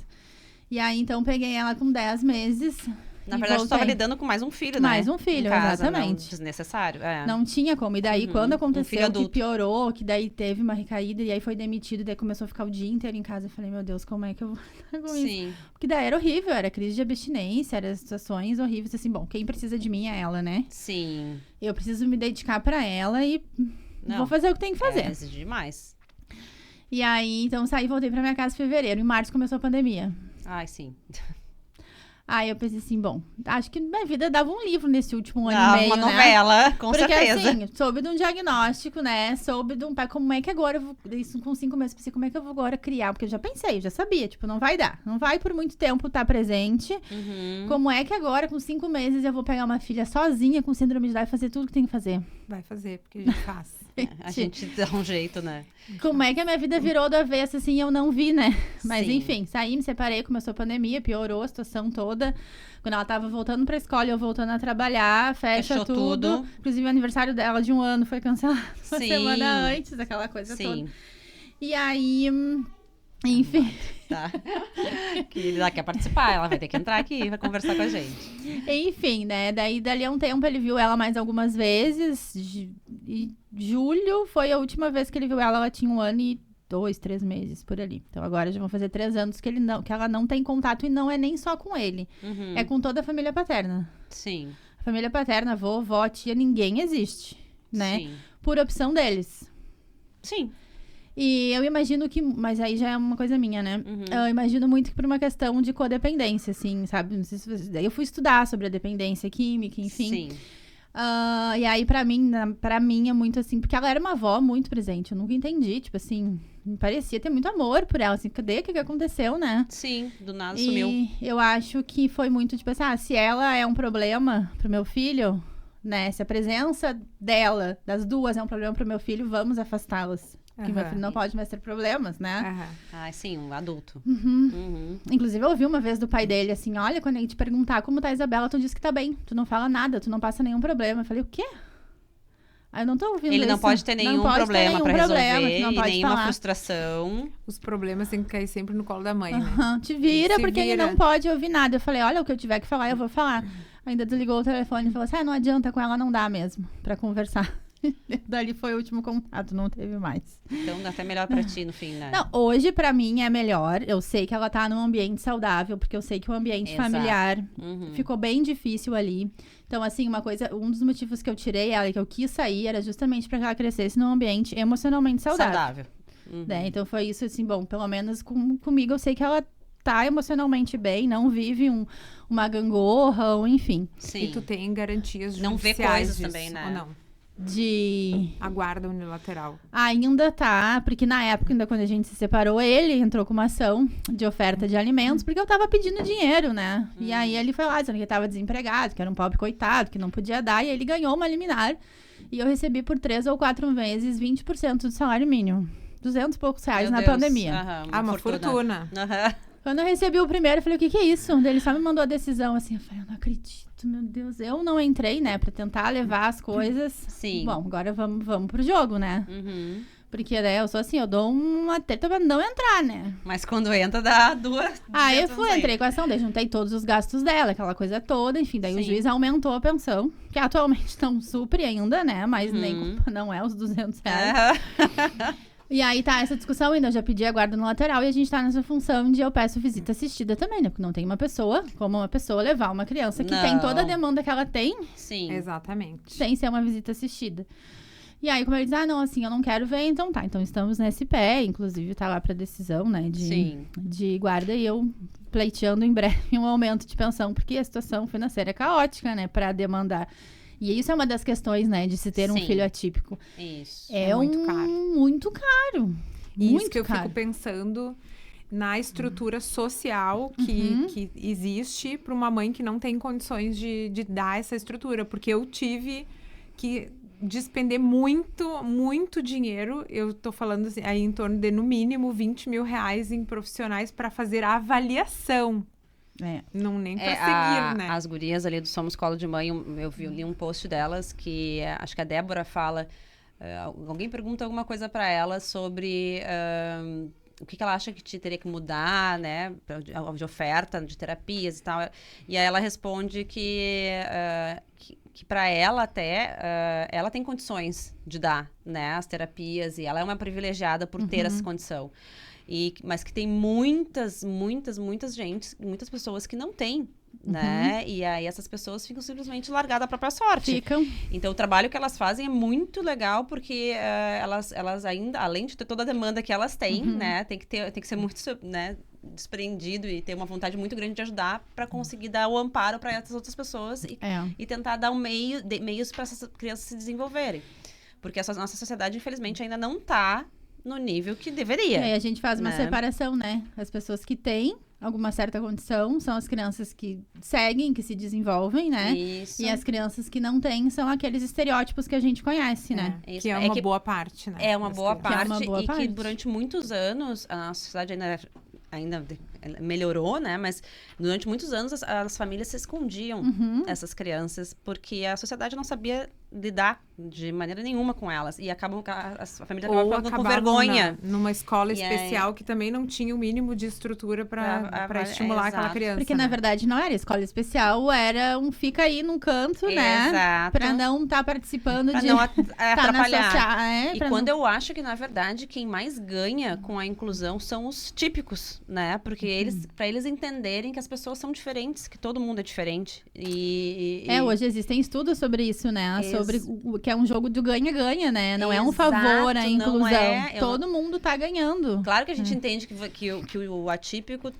S3: E aí, então, peguei ela com 10 meses.
S2: Na verdade, você estava lidando com mais um filho, né?
S3: Mais um filho,
S2: em casa,
S3: exatamente.
S2: Não, desnecessário.
S3: Não tinha como. E daí, quando
S2: Um
S3: aconteceu
S2: filho
S3: que
S2: adulto.
S3: piorou, que daí teve uma recaída, e aí foi demitido, daí começou a ficar o dia inteiro em casa. Eu falei, meu Deus, como é que eu vou lidar com isso?
S2: Sim.
S3: Porque daí era horrível, era crise de abstinência, eram situações horríveis. Assim, bom, quem precisa de mim é ela, né?
S2: Sim.
S3: Eu preciso me dedicar pra ela e vou fazer o que tem que fazer.
S2: Exige demais.
S3: E aí, então, saí e voltei pra minha casa em fevereiro. Em março começou a pandemia.
S2: Ai, sim.
S3: Aí eu pensei assim, bom, acho que minha vida dava um livro nesse último ano
S2: Ah,
S3: e meio,
S2: uma
S3: né?
S2: novela, com
S3: Porque
S2: certeza.
S3: assim, soube de um diagnóstico, né? Soube de um pai, como é que agora eu vou, isso com 5 meses, pensei, como é que eu vou agora criar? Porque eu já pensei, eu já sabia, tipo, não vai dar. Não vai por muito tempo estar presente.
S2: Uhum.
S3: Como é que agora, com 5 meses, eu vou pegar uma filha sozinha com síndrome de Down e fazer tudo que tem que fazer?
S1: Vai fazer, porque a gente faz.
S2: A gente dá um jeito, né?
S3: Como é que a minha vida virou do avesso, assim, eu não vi, né? Mas
S2: Sim.
S3: enfim, saí, me separei, começou a pandemia, piorou a situação toda. Quando ela tava voltando pra escola, eu voltando a trabalhar,
S2: Fechou tudo.
S3: Inclusive, o aniversário dela de 1 ano foi cancelado uma
S2: Sim.
S3: semana antes, aquela coisa
S2: Sim.
S3: toda. E aí, enfim,
S2: Tá. Que ela quer participar, ela vai ter que entrar aqui pra conversar com a gente.
S3: enfim, né? Daí, dali a um tempo, ele viu ela mais algumas vezes. E julho foi a última vez que ele viu ela tinha 1 ano e 2, 3 meses, por ali. Então, agora já vão fazer 3 anos que ela não tem contato, e não é nem só com ele.
S2: Uhum.
S3: É com toda a família paterna.
S2: Sim.
S3: A família paterna, avô, vó, tia, ninguém existe, né?
S2: Sim.
S3: Por opção deles.
S2: Sim.
S3: E eu imagino que... Mas aí já é uma coisa minha, né?
S2: Uhum.
S3: Eu imagino muito que por uma questão de codependência, assim, sabe? Não sei se vocês... Daí eu fui estudar sobre a dependência química, enfim.
S2: Sim.
S3: E aí, pra mim, é muito assim, porque ela era uma avó muito presente, eu nunca entendi, tipo assim, parecia ter muito amor por ela, assim, cadê, o que aconteceu, né?
S2: Sim, do nada sumiu.
S3: E eu acho que foi muito, tipo assim, se ela é um problema pro meu filho, né, se a presença dela, das duas, é um problema pro meu filho, vamos afastá-las. Porque meu filho não pode mais ter problemas, né?
S2: Sim, um adulto.
S3: Inclusive, eu ouvi uma vez do pai dele, assim, olha, quando a gente perguntar como tá a Isabela, tu diz que tá bem. Tu não fala nada, tu não passa nenhum problema. Eu falei, o quê? Aí eu não tô ouvindo
S2: Ele
S3: isso.
S2: não pode ter nenhum problema pra resolver
S3: não
S2: e
S3: pode
S2: nenhuma
S3: falar.
S2: frustração.
S1: Os problemas têm que cair sempre no colo da mãe, né?
S3: Te vira,
S1: Se
S3: porque ele
S1: vira.
S3: não pode ouvir nada. Eu falei, olha, o que eu tiver que falar, eu vou falar. Ainda desligou o telefone e falou assim, não adianta, com ela não dá mesmo pra conversar. Dali foi o último contato, não teve mais.
S2: Então, até melhor pra ti no fim, né?
S3: Não, hoje pra mim é melhor. Eu sei que ela tá num ambiente saudável, porque eu sei que o ambiente familiar ficou bem difícil ali. Então, assim, um dos motivos que eu tirei ela e que eu quis sair era justamente pra que ela crescesse num ambiente emocionalmente saudável. Né? Então foi isso, assim, bom, pelo menos comigo eu sei que ela tá emocionalmente bem, não vive uma gangorra, ou enfim.
S2: Sim.
S1: E tu tem garantias
S2: não vê
S1: judiciais
S2: coisas
S1: disso,
S2: também, né?
S1: ou não? A guarda unilateral.
S3: Ainda tá, porque na época, ainda quando a gente se separou, ele entrou com uma ação de oferta de alimentos, porque eu tava pedindo dinheiro, né? E aí ele foi lá, dizendo que tava desempregado, que era um pobre coitado, que não podia dar, e ele ganhou uma liminar. E eu recebi por 3 ou 4 meses 20% do salário mínimo. 200 e poucos reais na pandemia.
S1: Uma fortuna.
S3: Quando eu recebi o primeiro, eu falei, o que é isso? Ele só me mandou a decisão, assim, eu falei, eu não acredito, meu Deus. Eu não entrei, né, pra tentar levar as coisas.
S2: Sim.
S3: Bom, agora vamos pro jogo, né? Porque, né, eu sou assim, eu dou uma treta pra não entrar, né?
S2: Mas quando entra, dá duas.
S3: Aí eu entrei com a ação, daí juntei todos os gastos dela, aquela coisa toda, enfim. Daí o juiz aumentou a pensão, que atualmente não supre ainda, né? Mas nem culpa não é os 200 reais. E aí tá essa discussão ainda, eu já pedi a guarda no lateral e a gente tá nessa função de eu peço visita assistida também, né? Porque não tem uma pessoa, como uma pessoa levar uma criança que tem toda a demanda que ela tem.
S2: Sim.
S1: Exatamente.
S3: Sem ser uma visita assistida. E aí, como ele diz, não, assim, eu não quero ver, então tá. Então estamos nesse pé, inclusive tá lá pra decisão, né, de guarda. E eu pleiteando em breve um aumento de pensão, porque a situação financeira é caótica, né, pra demandar. E isso é uma das questões, né, de se ter um filho atípico.
S2: Isso.
S3: É muito caro. Muito caro.
S1: E isso que eu fico pensando na estrutura social que existe para uma mãe que não tem condições de dar essa estrutura. Porque eu tive que despender muito dinheiro. Eu tô falando assim, aí em torno de, no mínimo, 20 mil reais em profissionais para fazer a avaliação. Não nem pra seguir, né?
S2: As gurias ali do Somos Colo de Mãe, eu li um post delas que acho que a Débora fala, alguém pergunta alguma coisa pra ela sobre o que ela acha que teria que mudar, né, de oferta, de terapias e tal. E aí ela responde que para ela até, ela tem condições de dar, né, as terapias, e ela é uma privilegiada por ter essa condição. Mas que tem muitas pessoas que não têm, né? E aí essas pessoas ficam simplesmente largadas à própria sorte. Então o trabalho que elas fazem é muito legal, porque elas ainda, além de ter toda a demanda que elas têm, né? Tem que ser muito, né, desprendido e ter uma vontade muito grande de ajudar para conseguir dar o amparo para essas outras pessoas e tentar dar meios para essas crianças se desenvolverem. Porque nossa sociedade, infelizmente, ainda não está no nível que deveria.
S3: E aí a gente faz uma separação, né? As pessoas que têm alguma certa condição são as crianças que seguem, que se desenvolvem, né?
S2: Isso.
S3: E as crianças que não têm são aqueles estereótipos que a gente conhece, né?
S1: Que é uma boa parte, né?
S2: É uma boa parte,
S3: parte.
S2: Que durante muitos anos a sociedade ainda melhorou, né? Mas durante muitos anos as famílias se escondiam essas crianças, porque a sociedade não sabia lidar de maneira nenhuma com elas. E a família acabava com vergonha.
S1: Numa escola especial que também não tinha o mínimo de estrutura para estimular aquela criança.
S3: Porque, na verdade, não era escola especial, era fica aí num canto, né?
S2: Exato.
S3: Pra não estar participando
S2: pra
S3: de...
S2: não atrapalhar.
S3: E
S2: quando eu acho que, na verdade, quem mais ganha com a inclusão são os típicos, né? Porque pra eles entenderem que as pessoas são diferentes, que todo mundo é diferente.
S3: Hoje existem estudos sobre isso, né? Sobre que é um jogo de ganha-ganha, né? Não é um favor a inclusão. Todo mundo tá ganhando.
S2: Claro que a gente entende que o atípico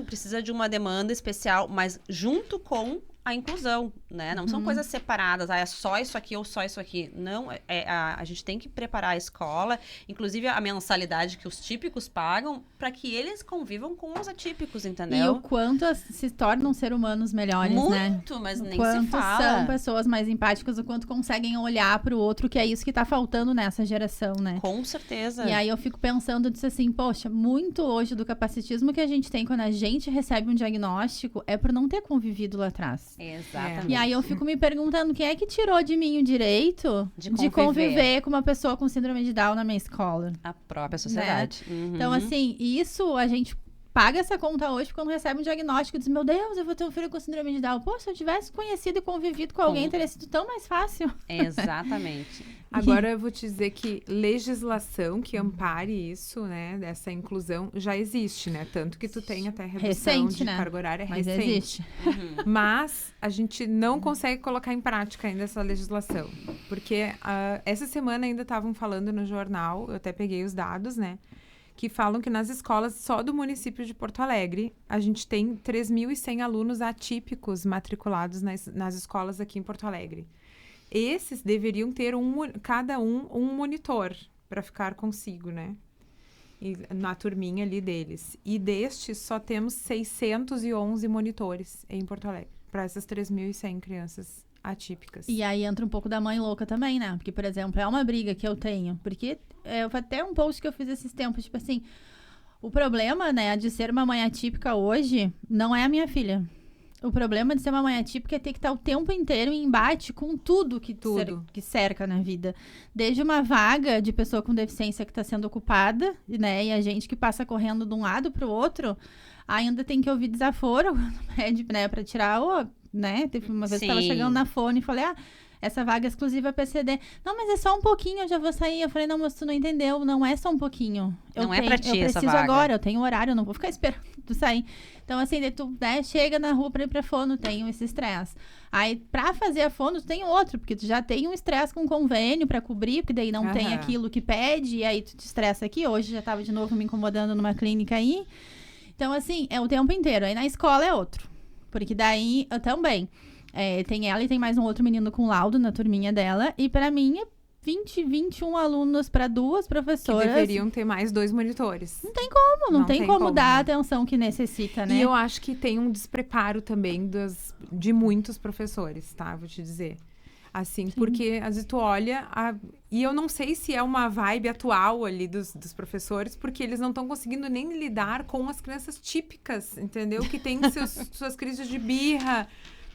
S2: precisa de uma demanda especial, mas junto com a inclusão, né? Não são coisas separadas, é só isso aqui ou só isso aqui. Não, a gente tem que preparar a escola, inclusive a mensalidade que os típicos pagam, para que eles convivam com os atípicos, entendeu?
S3: E o quanto se tornam ser humanos melhores, né?
S2: Muito, mas
S3: O
S2: nem
S3: quanto
S2: se fala.
S3: são pessoas mais empáticas, o quanto conseguem olhar pro outro, que é isso que tá faltando nessa geração, né?
S2: Com certeza.
S3: E aí eu fico pensando, disse assim, poxa, muito hoje do capacitismo que a gente tem quando a gente recebe um diagnóstico é por não ter convivido lá atrás.
S2: Exatamente.
S3: E aí eu fico me perguntando quem é que tirou de mim o direito
S2: De
S3: conviver com uma pessoa com síndrome de Down na minha escola.
S2: A própria sociedade. Uhum.
S3: Então, assim, isso a gente paga essa conta hoje quando recebe um diagnóstico e diz, meu Deus, eu vou ter um filho com síndrome de Down. Pô, se eu tivesse conhecido e convivido com alguém, teria sido tão mais fácil.
S2: Exatamente.
S1: Agora eu vou te dizer que legislação que ampare isso, né, dessa inclusão, já existe, né? Tanto que tu tem até redução
S3: Recente,
S1: de
S3: né?
S1: carga horária
S3: Mas
S1: recente.
S3: existe.
S1: Mas a gente não consegue colocar em prática ainda essa legislação. Porque essa semana ainda estavam falando no jornal, eu até peguei os dados, né? Que falam que nas escolas só do município de Porto Alegre, a gente tem 3.100 alunos atípicos matriculados nas escolas aqui em Porto Alegre. Esses deveriam ter cada um monitor para ficar consigo, né? E, na turminha ali deles. E destes, só temos 611 monitores em Porto Alegre, para essas 3.100 crianças atípicas.
S3: E aí entra um pouco da mãe louca também, né? Porque, por exemplo, é uma briga que eu tenho. Porque até um post que eu fiz esses tempos, tipo assim, o problema, né, de ser uma mãe atípica hoje não é a minha filha. O problema de ser uma mãe atípica é ter que estar o tempo inteiro em embate com tudo que cerca na vida. Desde uma vaga de pessoa com deficiência que está sendo ocupada, né? E a gente que passa correndo de um lado para o outro, ainda tem que ouvir desaforo, né? Para tirar né? Teve uma vez que eu estava chegando na fone e falei, essa vaga é exclusiva PCD. Não, mas é só um pouquinho, eu já vou sair. Eu falei, não, mas tu não entendeu, não é só um pouquinho.
S2: Não é pra ti essa vaga.
S3: Eu preciso agora, eu tenho horário, eu não vou ficar esperando tu sair. Então, assim, tu chega na rua pra ir pra fono, tem esse estresse. Aí, pra fazer a fono, tu tem outro, porque tu já tem um estresse com convênio pra cobrir, porque daí não tem aquilo que pede, e aí tu te estressa aqui. Hoje já tava de novo me incomodando numa clínica aí. Então, assim, é o tempo inteiro. Aí na escola é outro. Porque daí, eu também... tem ela e tem mais um outro menino com laudo na turminha dela. E pra mim é 21 alunos pra 2 professoras.
S1: Que deveriam ter mais 2 monitores.
S3: Não tem como, não tem como dar a atenção que necessita, né?
S1: E eu acho que tem um despreparo também de muitos professores, tá? Vou te dizer. Assim, porque às vezes tu olha... E eu não sei se é uma vibe atual ali dos professores, porque eles não estão conseguindo nem lidar com as crianças típicas, entendeu? Que tem suas crises de birra...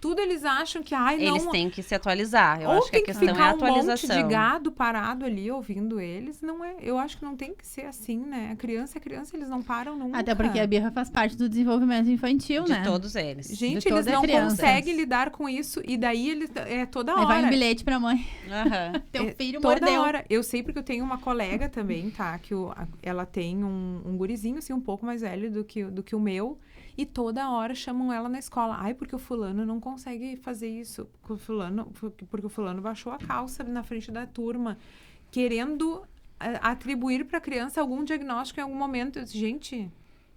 S1: Tudo eles acham que, não...
S2: Eles têm que se atualizar. Eu
S1: ou
S2: acho que a questão é a atualização.
S1: Ou tem que ficar um monte de gado parado ali, ouvindo eles. Não é... Eu acho que não tem que ser assim, né? A criança, eles não param nunca.
S3: Até porque a birra faz parte do desenvolvimento infantil, né?
S2: De todos eles.
S1: Gente, eles não conseguem lidar com isso. E daí, eles toda hora...
S3: Aí vai um bilhete pra mãe.
S2: Teu
S3: filho
S1: toda
S3: mordeu.
S1: Hora. Eu sei porque eu tenho uma colega também, tá? Que ela tem um gurizinho, assim, um pouco mais velho do que o meu. E toda hora chamam ela na escola. Porque o fulano não consegue fazer isso. Porque o fulano baixou a calça na frente da turma. Querendo atribuir para a criança algum diagnóstico em algum momento. Eu disse, gente,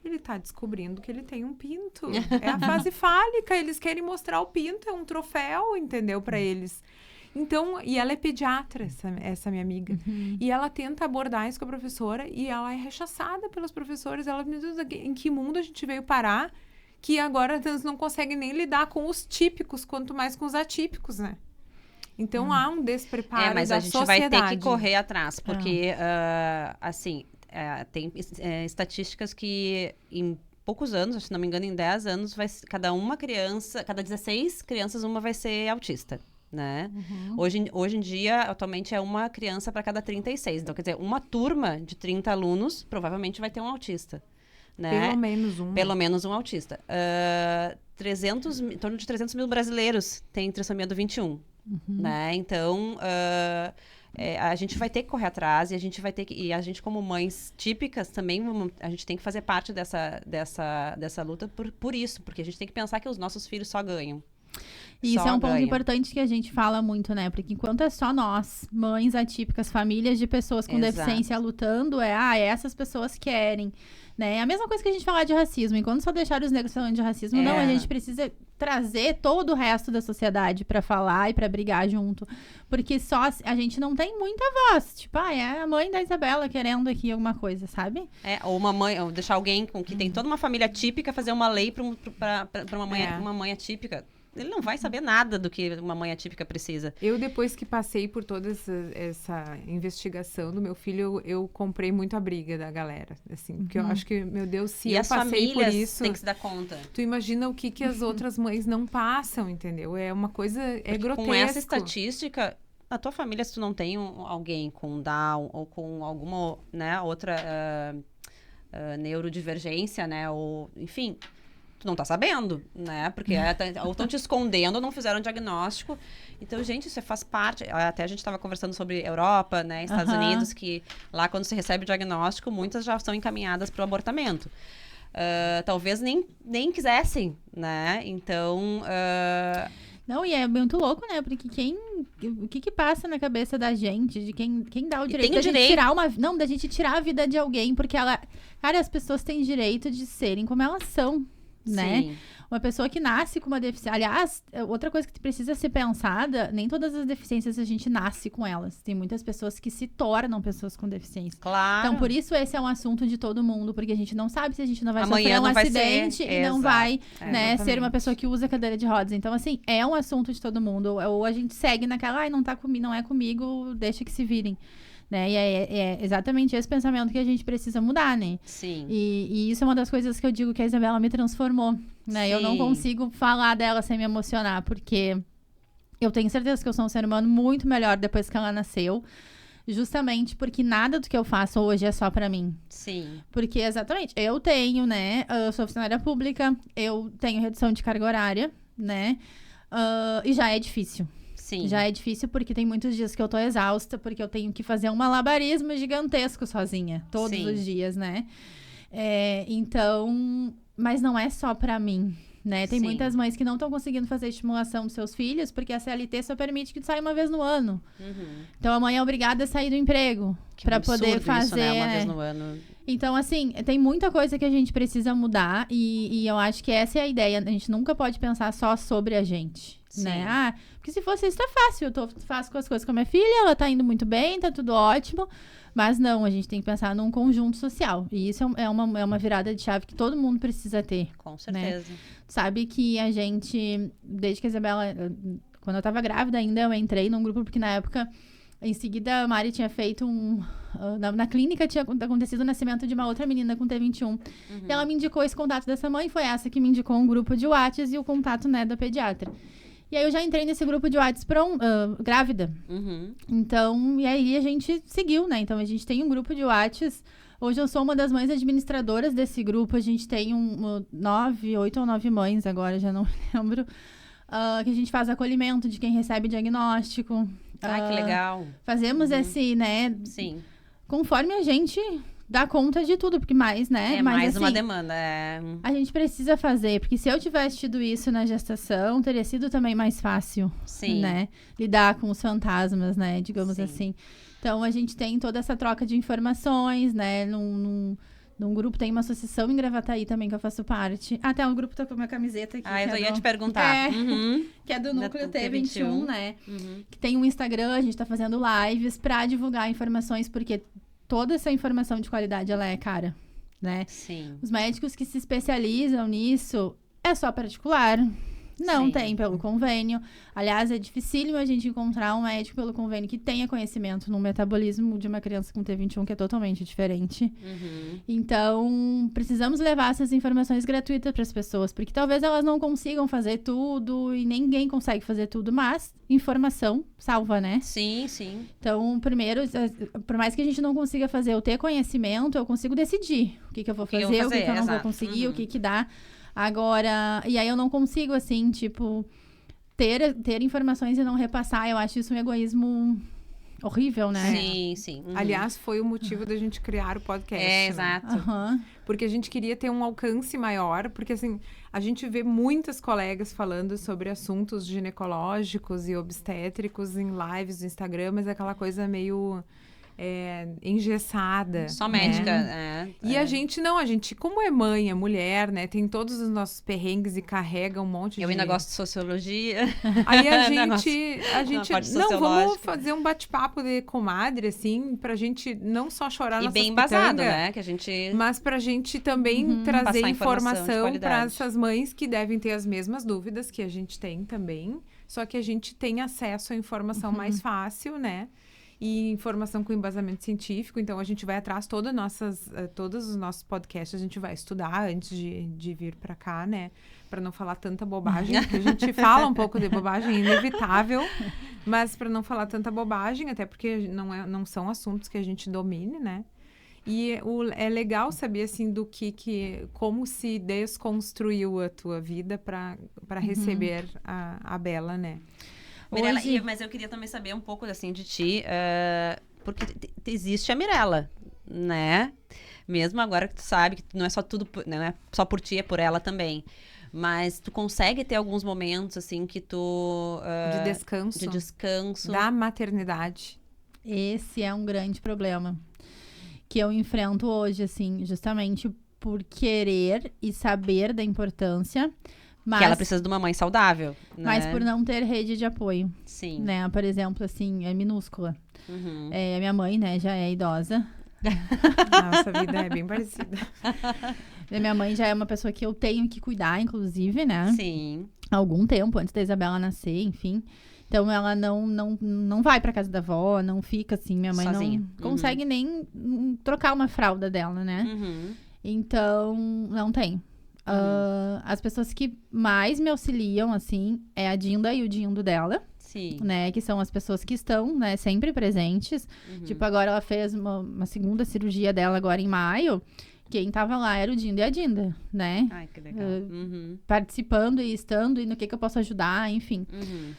S1: ele está descobrindo que ele tem um pinto. É a fase fálica. Eles querem mostrar o pinto. É um troféu, entendeu? Para eles. Então, e ela é pediatra, essa minha amiga. E ela tenta abordar isso com a professora e ela é rechaçada pelos professores. Ela me diz, em que mundo a gente veio parar que agora eles não conseguem nem lidar com os típicos, quanto mais com os atípicos, né? Então, há um despreparo
S2: mas
S1: da
S2: a gente
S1: sociedade.
S2: vai ter que correr atrás, porque, assim, tem estatísticas que em poucos anos, se não me engano, em 10 anos, cada 16 crianças, uma vai ser autista. Né? Hoje em dia, atualmente, é uma criança para cada 36. Então, quer dizer, uma turma de 30 alunos provavelmente vai ter um autista. Né?
S1: Pelo menos um.
S2: Pelo menos um autista. Em torno de 300 mil brasileiros têm trissomia do 21. Né? Então, a gente vai ter que correr atrás e a gente vai ter que... E a gente, como mães típicas, também a gente tem que fazer parte dessa luta por isso. Porque a gente tem que pensar que os nossos filhos só ganham.
S3: E isso é um ponto importante que a gente fala muito, né? Porque enquanto é só nós, mães atípicas, famílias de pessoas com deficiência lutando, essas pessoas querem, né? É a mesma coisa que a gente falar de racismo. Enquanto só deixar os negros falando de racismo, não, a gente precisa trazer todo o resto da sociedade pra falar e pra brigar junto. Porque só a gente não tem muita voz. Tipo, é a mãe da Isabela querendo aqui alguma coisa, sabe?
S2: Ou uma mãe, ou deixar alguém que tem toda uma família típica fazer uma lei pra uma mãe atípica. Ele não vai saber nada do que uma mãe atípica precisa.
S1: Eu, depois que passei por toda essa investigação do meu filho, eu comprei muito a briga da galera, assim, porque eu acho que, meu Deus, se eu passei por isso...
S2: tem que se dar conta.
S1: Tu imagina o que as outras mães não passam, entendeu? É uma coisa, grotesco.
S2: Com essa estatística, a tua família, se tu não tem alguém com Down ou com alguma, né, outra neurodivergência, né, ou, enfim... Tu não tá sabendo, né? Porque ou estão te escondendo ou não fizeram diagnóstico. Então, gente, isso faz parte. Até a gente estava conversando sobre Europa, né? Estados Unidos, que lá quando se recebe o diagnóstico, muitas já são encaminhadas para o abortamento. Talvez nem quisessem, né? Então...
S3: Não, e é muito louco, né? Porque o que passa na cabeça da gente, de quem dá o direito da gente tirar da gente tirar a vida de alguém, porque cara, as pessoas têm direito de serem como elas são. Né?
S2: Sim.
S3: Uma pessoa que nasce com uma deficiência... Aliás, outra coisa que precisa ser pensada, nem todas as deficiências a gente nasce com elas. Tem muitas pessoas que se tornam pessoas com deficiência.
S2: Claro.
S3: Então, por isso esse é um assunto de todo mundo, porque a gente não sabe se a gente não vai
S2: Amanhã
S3: sofrer um
S2: não vai
S3: acidente
S2: ser.
S3: e não vai ser uma
S1: exatamente.
S3: pessoa que usa cadeira de rodas. Então, assim, é um assunto de todo mundo. Ou a gente segue naquela, não é comigo, deixa que se virem. Né? E é exatamente esse pensamento que a gente precisa mudar, né?
S2: Sim.
S3: E isso é uma das coisas que eu digo que a Isabela me transformou, né?
S2: Sim.
S3: Eu não consigo falar dela sem me emocionar, porque eu tenho certeza que eu sou um ser humano muito melhor depois que ela nasceu, justamente porque nada do que eu faço hoje é só pra mim.
S2: Sim.
S3: Porque, exatamente, eu tenho, né? Eu sou funcionária pública, eu tenho redução de carga horária, né? E já é difícil.
S2: Sim.
S3: Já é difícil porque tem muitos dias que eu tô exausta, porque eu tenho que fazer um malabarismo gigantesco sozinha, todos os dias, né? Então, mas não é só pra mim, né? Tem muitas mães que não estão conseguindo fazer estimulação dos seus filhos, porque a CLT só permite que tu saia uma vez no ano. Então, a mãe é obrigada a sair do emprego pra poder fazer...
S2: Isso, né? Uma vez no ano.
S3: Então, assim, tem muita coisa que a gente precisa mudar e eu acho que essa é a ideia. A gente nunca pode pensar só sobre a gente, né? Porque se fosse isso, tá fácil. Eu faço com as coisas com a minha filha, ela tá indo muito bem, tá tudo ótimo. Mas não, a gente tem que pensar num conjunto social. E isso é uma virada de chave que todo mundo precisa ter.
S2: Com certeza.
S3: Né? Sabe que a gente, desde que a Isabela... Quando eu tava grávida ainda, eu entrei num grupo, porque na época... Em seguida, a Mari tinha feito na clínica tinha acontecido o nascimento de uma outra menina com T21. E ela me indicou esse contato dessa mãe. Foi essa que me indicou um grupo de WhatsApp e o contato, né, da pediatra. E aí, eu já entrei nesse grupo de WhatsApp grávida. Então, e aí a gente seguiu, né? Então, a gente tem um grupo de WhatsApp. Hoje, eu sou uma das mães administradoras desse grupo. A gente tem 8 ou 9 mães agora, já não lembro. Que a gente faz acolhimento de quem recebe diagnóstico.
S2: Que legal.
S3: Fazemos esse, né?
S2: Sim.
S3: Conforme a gente dá conta de tudo, porque mais, né?
S2: É
S3: mas,
S2: mais uma
S3: assim,
S2: demanda.
S3: A gente precisa fazer, porque se eu tivesse tido isso na gestação, teria sido também mais fácil, né? Lidar com os fantasmas, né? Digamos assim. Então, a gente tem toda essa troca de informações, né? Num grupo, tem uma associação em Gravataí também, que eu faço parte. Até um grupo tá com uma camiseta aqui.
S2: Eu ia te perguntar.
S3: Que é do Núcleo T21, né?
S2: Uhum.
S3: Que tem um Instagram, a gente tá fazendo lives pra divulgar informações, porque toda essa informação de qualidade, ela é cara, né?
S2: Sim.
S3: Os médicos que se especializam nisso, é só particular. Não tem pelo convênio. Aliás, é dificílimo a gente encontrar um médico pelo convênio que tenha conhecimento no metabolismo de uma criança com T21, que é totalmente diferente. Então, precisamos levar essas informações gratuitas para as pessoas, porque talvez elas não consigam fazer tudo e ninguém consegue fazer tudo, mas informação salva, né?
S2: Sim, sim.
S3: Então, primeiro, por mais que a gente não consiga fazer, eu ter conhecimento, eu consigo decidir o que eu vou fazer, o que eu não vou conseguir, o que dá. Agora, e aí eu não consigo, assim, tipo, ter informações e não repassar. Eu acho isso um egoísmo horrível, né?
S2: Sim, sim.
S1: Aliás, foi o motivo da gente criar o podcast.
S2: Exato.
S1: Porque a gente queria ter um alcance maior, porque assim, a gente vê muitas colegas falando sobre assuntos ginecológicos e obstétricos em lives do Instagram, mas é aquela coisa meio engessada.
S2: Só
S1: né?
S2: médica,
S1: E a gente, como é mãe, é mulher, né? Tem todos os nossos perrengues e carrega um monte de...
S2: Eu ainda gosto de sociologia.
S1: Aí a
S2: Negócio-
S1: gente...
S2: parte
S1: Não, vamos
S2: sociológica.
S1: fazer um bate-papo de comadre, assim, pra gente não só chorar
S2: E
S1: nossas
S2: bem embasado,
S1: pitanga,
S2: né? Que a gente...
S1: mas pra gente também trazer
S2: Passar informação de
S1: informação para
S2: qualidade.
S1: essas mães que devem ter as mesmas dúvidas que a gente tem também, só que a gente tem acesso à informação mais fácil, né? E informação com embasamento científico, então a gente vai atrás, todos os nossos podcasts a gente vai estudar antes de vir para cá, né? Para não falar tanta bobagem, porque a gente fala um pouco de bobagem, é inevitável, mas para não falar tanta bobagem, até porque não são assuntos que a gente domine, né? E é legal saber, assim, como se desconstruiu a tua vida para receber a Bela, né?
S2: Mirella,
S3: Hoje-
S2: mas eu queria também saber um pouco, assim, de ti, porque existe a Mirella, né? Mesmo agora que tu sabe que não é só tudo, não é só por ti, é por ela também. Mas tu consegue ter alguns momentos, assim, que tu...
S1: De descanso.
S2: De descanso.
S1: Da maternidade.
S3: Esse é um grande problema que eu enfrento hoje, assim, justamente por querer e saber da importância, mas,
S2: Que ela precisa de uma mãe saudável, né?
S3: mas por não ter rede de apoio,
S2: Sim.
S3: né? Por exemplo, assim, é minúscula.
S2: Uhum.
S3: A minha mãe, né, já é idosa.
S1: Nossa vida é bem parecida.
S3: A minha mãe já é uma pessoa que eu tenho que cuidar, inclusive, né?
S2: Sim.
S3: Há algum tempo, antes da Isabela nascer, enfim. Então, ela não vai pra casa da avó, não fica assim. Minha mãe
S2: Sozinha.
S3: não consegue nem trocar uma fralda dela, né?
S2: Uhum.
S3: Então, não tem. As pessoas que mais me auxiliam, assim, é a Dinda e o Dindo dela,
S2: Sim.
S3: né? Que são as pessoas que estão, né, sempre presentes. Tipo, agora ela fez uma segunda cirurgia dela agora em maio. Quem tava lá era o Dindo e a Dinda, né?
S2: Ai, que legal. Uhum.
S3: Participando e estando e no que eu posso ajudar, enfim.
S2: Uhum.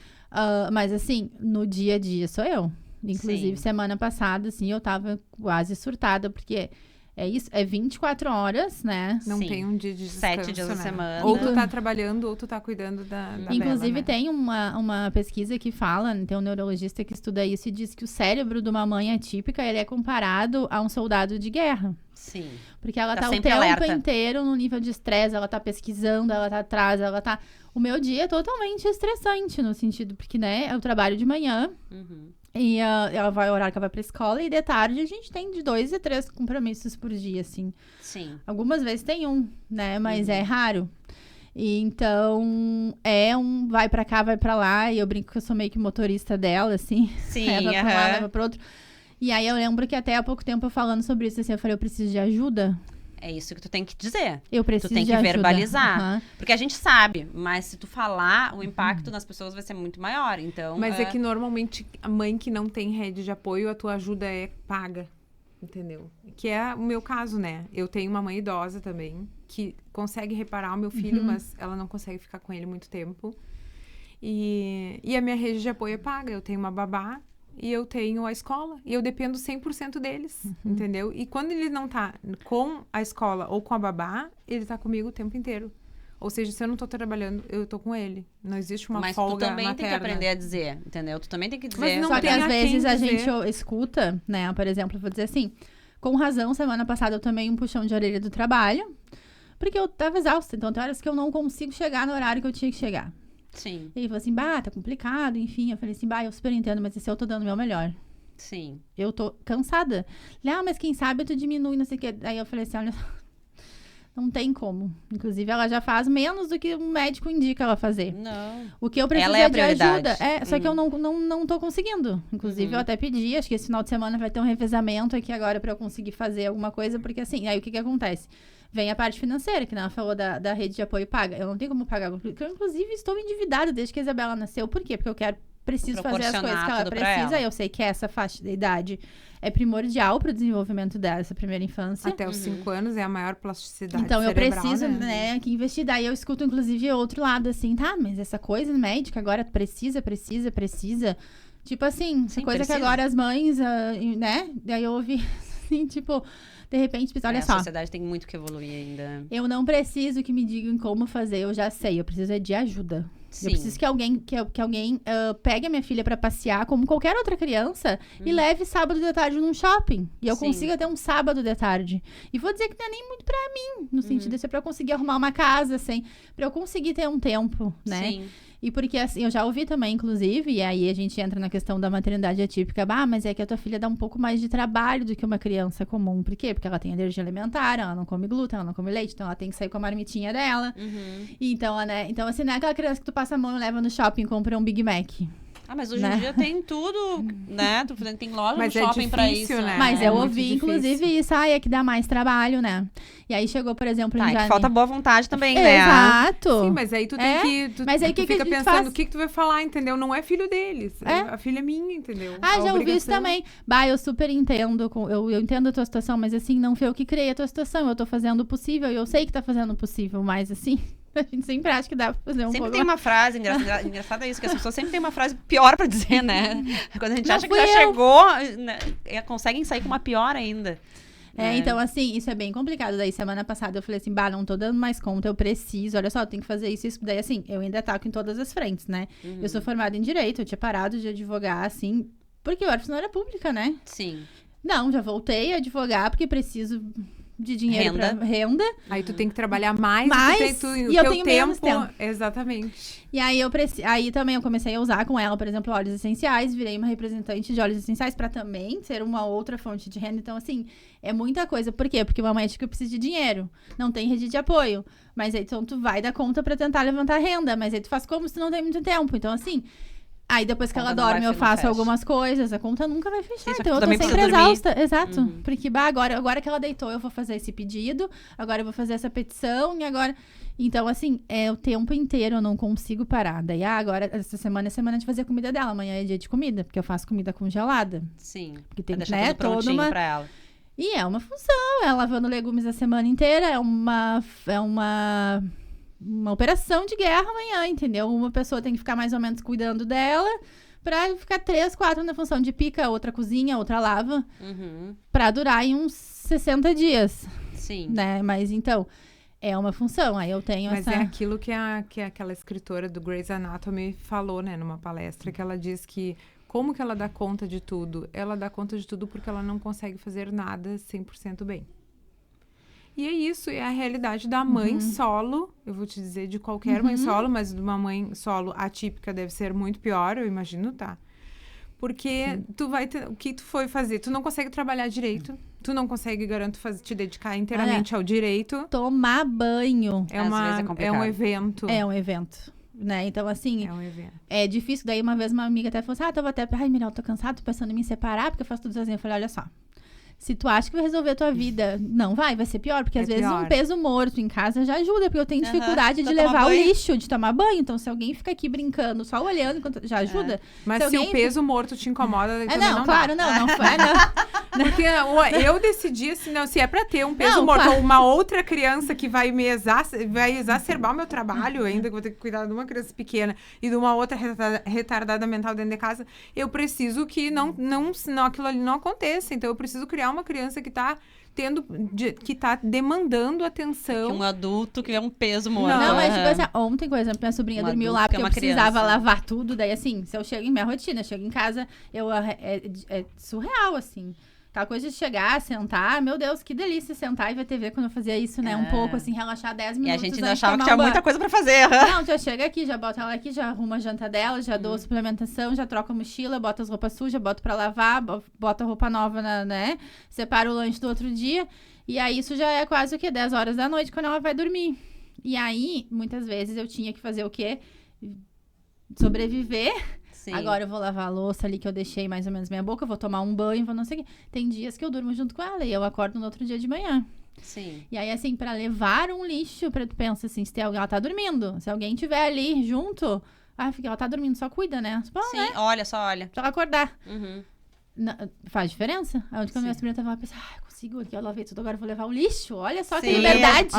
S3: Mas assim, no dia a dia sou eu. Inclusive,
S2: Sim.
S3: semana passada, assim, eu tava quase surtada, porque é isso, é 24 horas, né?
S1: Não
S2: Sim.
S1: tem um dia de descanso,
S2: 7 dias na
S1: né?
S2: semana.
S1: Ou tu tá trabalhando, ou tu tá cuidando da
S3: Inclusive,
S1: Bela, né?
S3: tem uma pesquisa que fala, tem um neurologista que estuda isso e diz que o cérebro de uma mãe atípica, ele é comparado a um soldado de guerra.
S2: Sim.
S3: Porque ela
S2: Tá
S3: tá o
S2: sempre
S3: tempo
S2: alerta.
S3: inteiro no nível de estresse, ela tá pesquisando, ela tá atrás, ela tá... O meu dia é totalmente estressante, no sentido, porque, né, eu trabalho de manhã,
S2: Uhum.
S3: e ela vai, o horário que ela vai pra escola, e de tarde a gente tem de 2 a 3 compromissos por dia, assim.
S2: Sim.
S3: Algumas vezes tem um, né, mas é raro. E então, vai pra cá, vai pra lá, e eu brinco que eu sou meio que motorista dela, assim.
S2: Sim,
S3: Leva pra um
S2: aham.
S3: lado, leva pro outro. E aí eu lembro que até há pouco tempo eu falando sobre isso, assim, eu falei, eu preciso de ajuda.
S2: É isso que tu tem que dizer.
S3: Eu preciso
S2: Tu tem
S3: de
S2: que
S3: ajuda.
S2: verbalizar.
S3: Aham.
S2: Porque a gente sabe, mas se tu falar, o impacto nas pessoas vai ser muito maior. Então,
S1: Mas é que normalmente a mãe que não tem rede de apoio, a tua ajuda é paga, entendeu? Que é o meu caso, né? Eu tenho uma mãe idosa também, que consegue reparar o meu filho, mas ela não consegue ficar com ele muito tempo. E a minha rede de apoio é paga. Eu tenho uma babá e eu tenho a escola. E eu dependo 100% deles, entendeu? E quando ele não tá com a escola ou com a babá, ele tá comigo o tempo inteiro. Ou seja, se eu não tô trabalhando, eu tô com ele. Não existe uma
S2: mas
S1: folga
S2: tu também tem que
S1: materna.
S2: aprender a dizer, entendeu? Tu também tem que dizer.
S1: Mas não
S3: Só que
S1: tem
S3: às
S1: a
S3: vezes
S1: quem
S3: a
S1: dizer.
S3: gente escuta, né? Por exemplo, eu vou dizer assim, com razão, semana passada eu tomei um puxão de orelha do trabalho, porque eu tava exausta. Então tem horas que eu não consigo chegar no horário que eu tinha que chegar.
S2: Sim,
S3: E ele falou assim, tá complicado, enfim. Eu falei assim, eu super entendo, mas esse eu tô dando o meu melhor.
S2: sim.
S3: Eu tô cansada. Ele, mas quem sabe tu diminui, não sei o quê. Aí eu falei assim, olha, não tem como. Inclusive, ela já faz menos do que um médico indica ela fazer.
S2: Não.
S3: O que eu preciso
S2: Ela é a
S3: de ajuda.
S2: prioridade.
S3: Só que eu não tô conseguindo. Inclusive, eu até pedi, acho que esse final de semana vai ter um revezamento aqui agora pra eu conseguir fazer alguma coisa, porque assim, aí o que acontece? Vem a parte financeira, que ela falou da rede de apoio paga. Eu não tenho como pagar, porque eu, inclusive, estou endividada desde que a Isabela nasceu. Por quê? Porque eu preciso fazer as coisas
S2: Proporcionar
S3: que ela
S2: tudo pra
S3: precisa.
S2: ela.
S3: Eu sei que essa faixa de idade é primordial pro desenvolvimento dela, essa primeira infância.
S1: Até os 5 anos é a maior plasticidade
S3: Então, eu
S1: cerebral,
S3: preciso, né, que investir. Daí eu escuto, inclusive, outro lado, assim, tá, mas essa coisa médica agora precisa. Tipo assim, essa
S2: Sim,
S3: coisa
S2: precisa.
S3: que agora as mães, né, daí eu ouvi, assim, tipo, de repente, olha
S2: A
S3: só,
S2: sociedade tem muito que evoluir ainda.
S3: eu não preciso que me digam como fazer, eu já sei, eu preciso é de ajuda.
S2: Sim.
S3: Eu preciso que alguém, pegue a minha filha pra passear, como qualquer outra criança, e leve sábado de tarde num shopping. E eu
S2: Sim.
S3: consiga ter um sábado de tarde. E vou dizer que não é nem muito pra mim, no sentido de ser pra eu conseguir arrumar uma casa, assim, pra eu conseguir ter um tempo, né?
S2: Sim.
S3: E porque, assim, eu já ouvi também, inclusive, e aí a gente entra na questão da maternidade atípica. Mas é que a tua filha dá um pouco mais de trabalho do que uma criança comum. Por quê? Porque ela tem alergia alimentar, ela não come glúten, ela não come leite, então ela tem que sair com a marmitinha dela. Então, né? Então, assim, não é aquela criança que tu passa a mão e leva no shopping e compra um Big Mac.
S2: Mas hoje em dia tem tudo, né? Tem loja no shopping pra isso.
S1: Né?
S3: Mas
S1: É
S3: eu
S1: muito
S3: ouvi,
S1: difícil.
S3: inclusive, isso. É que dá mais trabalho, né? E aí chegou, por exemplo, em
S2: Tá, é que
S3: janeiro.
S2: falta boa vontade também, né?
S3: Exato.
S1: Sim, mas aí tu tem que...
S3: Mas aí
S1: tu
S3: que
S1: fica
S3: a gente
S1: pensando
S3: faz?
S1: o que tu vai falar, entendeu? Não é filho deles.
S3: É.
S1: A filha é minha, entendeu?
S3: Já ouvi isso também. Eu super entendo. Eu entendo a tua situação, mas assim, não foi eu que criei a tua situação. Eu tô fazendo o possível e eu sei que tá fazendo o possível, mas assim... A gente sempre acha que dá pra fazer
S2: Sempre
S3: pouco.
S2: tem uma frase, engraçada isso, que as pessoas sempre têm uma frase pior pra dizer, né? Quando a gente
S3: Não
S2: acha que
S3: fui
S2: já
S3: eu.
S2: chegou, né, conseguem sair com uma pior ainda.
S3: Então assim, isso é bem complicado. Daí, semana passada, eu falei assim, não tô dando mais conta, eu preciso, olha só, eu tenho que fazer isso. Daí, assim, eu ainda ataco em todas as frentes, né? Eu sou formada em Direito, eu tinha parado de advogar, assim, porque eu era funcionária pública, né?
S2: Sim.
S3: Não, já voltei a advogar, porque preciso de dinheiro pra renda.
S1: Aí tu tem que trabalhar mais
S3: e eu tenho menos tempo.
S1: Exatamente.
S3: E aí aí também eu comecei a usar com ela, por exemplo, óleos essenciais, virei uma representante de óleos essenciais pra também ser uma outra fonte de renda. Então, assim, é muita coisa. Por quê? Porque uma médica precisa de dinheiro, não tem rede de apoio. Mas aí então tu vai dar conta pra tentar levantar renda, mas aí tu faz como se tu não tem muito tempo. Então, assim, aí depois que ela dorme eu faço algumas coisas, a conta nunca vai fechar.
S2: Isso,
S3: então eu tô
S2: também
S3: sempre
S2: precisa dormir.
S3: exausta. Exato. Porque agora que ela deitou, eu vou fazer esse pedido, agora eu vou fazer essa petição e agora... Então, assim, é o tempo inteiro, eu não consigo parar. Daí, agora, essa semana é semana de fazer a comida dela. Amanhã é dia de comida, porque eu faço comida congelada.
S2: Sim.
S3: Porque tem,
S2: deixar
S3: né,
S2: tudo prontinho
S3: toda uma...
S2: pra ela.
S3: E é uma função, é lavando legumes a semana inteira, é uma operação de guerra amanhã, entendeu? Uma pessoa tem que ficar mais ou menos cuidando dela, pra ficar 3, 4 na função de pica, outra cozinha, outra lava, pra durar aí uns 60 dias.
S2: Sim.
S3: Né? Mas então, é uma função, aí eu tenho
S1: Mas
S3: essa...
S1: é aquilo que aquela escritora do Grey's Anatomy falou, né, numa palestra, que ela diz que como que ela dá conta de tudo? Ela dá conta de tudo porque ela não consegue fazer nada 100% bem. E é isso, é a realidade da mãe solo, eu vou te dizer, de qualquer mãe solo, mas de uma mãe solo atípica deve ser muito pior, eu imagino, tá? Porque tu vai ter, o que tu foi fazer? Tu não consegue trabalhar direito, tu não consegue, garanto, te dedicar inteiramente ao direito.
S3: Tomar banho.
S1: É,
S2: Às vezes é complicado.
S1: um evento.
S3: É um evento. Né? Então, assim,
S1: É um evento.
S3: é difícil. Daí, uma vez, uma amiga até falou assim, tava até... Ai, Mirella, tô cansada, tô pensando em me separar, porque eu faço tudo sozinha. Eu falei, olha só, se tu acha que vai resolver a tua vida, não vai ser pior. Porque, às vezes, um peso morto em casa já ajuda. Porque eu tenho dificuldade de levar o lixo, de tomar banho. Então, se alguém fica aqui brincando, só olhando, já ajuda.
S1: Mas se o peso morto te incomoda, não
S3: claro,
S1: dá.
S3: não.
S1: Porque eu decidi, assim, não, se é pra ter um peso morto ou uma outra criança que vai vai exacerbar o meu trabalho ainda, que eu vou ter que cuidar de uma criança pequena e de uma outra retardada mental dentro de casa, eu preciso que aquilo ali não aconteça. Então, eu preciso criar uma criança que tá que tá demandando atenção.
S2: Que um adulto que é um peso morto.
S3: Não, mas tipo assim, ontem, por exemplo, minha sobrinha dormiu lá porque eu precisava lavar tudo. Daí, assim, se eu chego em minha rotina, eu chego em casa, é surreal, assim. Aquela coisa de chegar, sentar, meu Deus, que delícia sentar e ver TV quando eu fazia isso, né? Um pouco, assim, relaxar 10 minutos.
S2: E a gente ainda achava que tinha muita coisa pra fazer.
S3: Não, já chega aqui, já bota ela aqui, já arruma a janta dela, já dou a suplementação, já troca a mochila, bota as roupas sujas, bota pra lavar, bota a roupa nova, né? Separa o lanche do outro dia. E aí, isso já é quase o quê? 10 horas da noite, quando ela vai dormir. E aí, muitas vezes, eu tinha que fazer o quê? Sobreviver. Sim. Agora eu vou lavar a louça ali que eu deixei mais ou menos meia boca, eu vou tomar um banho, vou não sei o quê. Tem dias que eu durmo junto com ela e eu acordo no outro dia de manhã.
S2: Sim.
S3: E aí, assim, pra levar um lixo, tu pensa assim, se tem alguém, ela tá dormindo. Se alguém tiver ali junto, ela tá dormindo, só cuida, né? Bom,
S2: sim,
S3: né?
S2: olha.
S3: Só ela acordar. Faz diferença? Aí quando minha sobrinha tava lá, eu pensei, consigo aqui, eu lavei tudo, agora eu vou levar o lixo. Olha só que liberdade.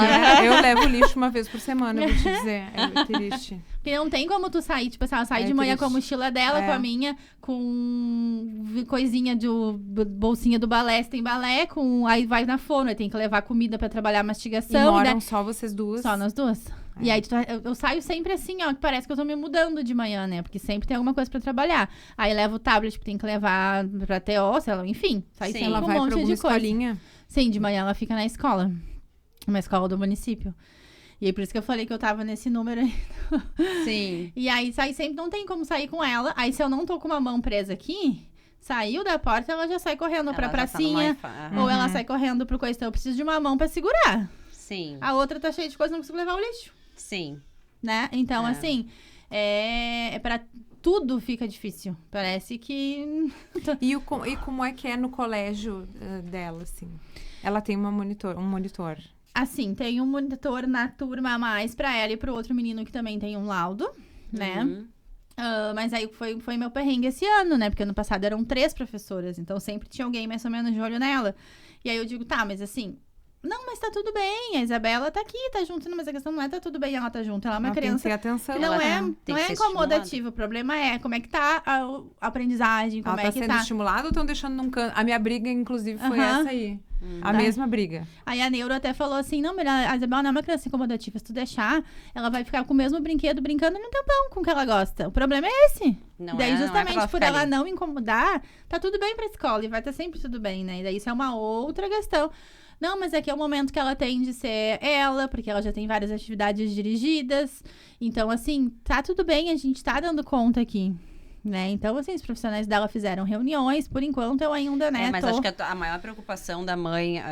S1: Eu levo o lixo uma vez por semana, eu vou te dizer. É triste.
S3: Porque não tem como tu sair, tipo assim, ela sai de manhã com a mochila dela, com a minha, com coisinha de bolsinha do balé, se tem balé, aí vai na fono, aí tem que levar comida pra trabalhar a mastigação.
S1: E moram só vocês duas?
S3: Só nós duas. E aí eu saio sempre assim, ó, que parece que eu tô me mudando de manhã, né? Porque sempre tem alguma coisa pra trabalhar. Aí levo o tablet, porque tem que levar pra TO, sei lá, enfim. Sai
S2: Sim.
S3: sempre
S1: Ela
S3: um
S1: vai pra
S3: monte
S1: alguma
S3: de coisa.
S1: escolinha.
S3: Sim, de manhã ela fica na escola. Uma escola do município. E aí, por isso que eu falei que eu tava nesse número aí.
S2: Sim.
S3: E aí, sempre não tem como sair com ela. Aí, se eu não tô com uma mão presa aqui, saiu da porta, ela já sai correndo pra
S2: Ela já tá no
S3: pracinha.
S2: Wi-Fi.
S3: Ou ela sai correndo pro coisa. Então, eu preciso de uma mão pra segurar.
S2: Sim.
S3: A outra tá cheia de coisa, não consigo levar o lixo.
S2: Sim.
S3: Né? Então,
S2: É.
S3: assim, pra tudo fica difícil. Parece que...
S1: E como é que é no colégio dela, assim? Ela tem um monitor.
S3: Assim, tem um monitor na turma a mais pra ela e pro outro menino que também tem um laudo, né?
S2: Uhum.
S3: Mas aí foi meu perrengue esse ano, né? Porque ano passado eram 3 professoras, então sempre tinha alguém mais ou menos de olho nela. E aí eu digo, tá, mas assim... Não, mas tá tudo bem, a Isabela tá aqui, tá junto. Não, mas a questão não é tá tudo bem, ela tá junto. Ela é uma
S1: Ela
S3: criança...
S1: tem que ter atenção.
S3: Não é,
S2: tem
S3: não
S2: que
S3: é
S2: ser
S3: incomodativo, o problema é como é que tá a aprendizagem, como
S1: Ela
S3: é
S1: tá
S3: que
S1: sendo
S3: tá...
S1: estimulada ou estão deixando num canto? A minha briga, inclusive, foi
S3: Aham.
S1: essa aí. A
S3: Tá.
S1: mesma briga.
S3: Aí a Neuro até falou assim, não, mas a Isabela não é uma criança incomodativa, se tu deixar, ela vai ficar com o mesmo brinquedo brincando no tempão com o que ela gosta. O problema é esse.
S2: Não
S3: Daí
S2: é, não é
S3: justamente
S2: pra ela
S3: por
S2: ficar
S3: ela
S2: ali.
S3: não incomodar, tá tudo bem pra escola e vai estar sempre tudo bem, né? E daí isso é uma outra questão. Não, mas aqui é o momento que ela tem de ser ela, porque ela já tem várias atividades dirigidas. Então, assim, tá tudo bem, a gente tá dando conta aqui. Né? Então, assim, os profissionais dela fizeram reuniões, por enquanto eu ainda, né,
S2: Mas
S3: tô...
S2: acho que a maior preocupação da mãe,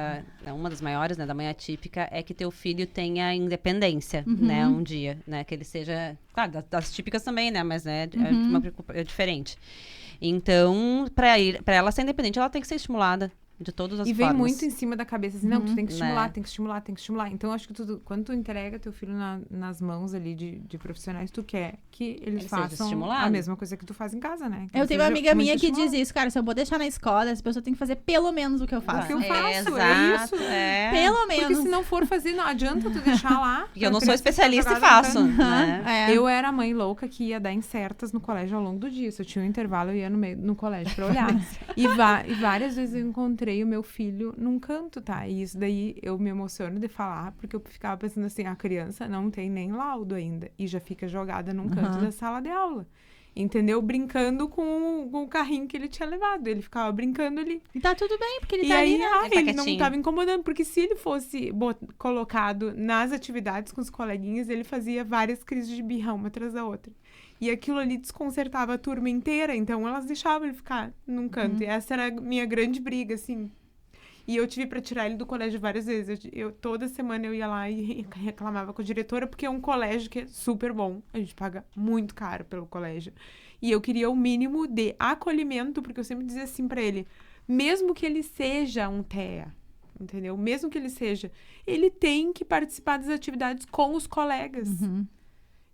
S2: uma das maiores, né, da mãe atípica, é que teu filho tenha independência, né, um dia, né, que ele seja, claro, das típicas também, né, mas, né, é diferente. Então, pra ela ser independente, ela tem que ser estimulada de todas as
S1: E
S2: formas.
S1: vem muito em cima da cabeça, assim, não, tu tem que estimular,
S2: Né?
S1: tem que estimular, tem que estimular. Então, eu acho que quando tu entrega teu filho nas mãos ali de profissionais, tu quer que eles
S2: Ele seja
S1: façam
S2: estimulado.
S1: a mesma coisa que tu faz em casa, né? Que
S3: Eu
S1: ele
S3: tenho uma
S1: seja
S3: amiga
S1: muito
S3: minha que diz
S1: estimulado.
S3: isso, cara, se eu vou deixar na escola, essa pessoa tem que fazer pelo menos o que eu faço.
S1: O que eu faço,
S2: exato,
S1: isso.
S2: é.
S3: Pelo menos.
S1: Porque se não for fazer, não adianta tu deixar lá.
S2: Porque eu não
S1: a
S2: sou
S1: criança ficar
S2: especialista e
S1: jogada no
S2: faço,
S1: canto.
S2: né?
S3: É.
S1: Eu era a mãe louca que ia dar incertas no colégio ao longo do dia. Se eu tinha um intervalo, eu ia no colégio pra olhar. E várias vezes eu encontrei o meu filho num canto, tá? E isso daí eu me emociono de falar, porque eu ficava pensando assim, a criança não tem nem laudo ainda. E já fica jogada num canto da sala de aula. Entendeu? Brincando com o carrinho que ele tinha levado. Ele ficava brincando ali.
S3: E tá tudo bem, porque ele
S1: E
S3: tá
S1: aí,
S3: ali, né?
S2: Ele tá
S1: ele não
S2: quietinho.
S1: estava incomodando, porque se ele fosse colocado nas atividades com os coleguinhas, ele fazia várias crises de birra, uma atrás da outra. E aquilo ali desconcertava a turma inteira, então elas deixavam ele ficar num canto. E essa era a minha grande briga, assim. E eu tive para tirar ele do colégio várias vezes. Toda semana eu ia lá e reclamava com a diretora, porque é um colégio que é super bom. A gente paga muito caro pelo colégio. E eu queria o mínimo de acolhimento, porque eu sempre dizia assim para ele, mesmo que ele seja um TEA, entendeu? Mesmo que ele seja, ele tem que participar das atividades com os colegas.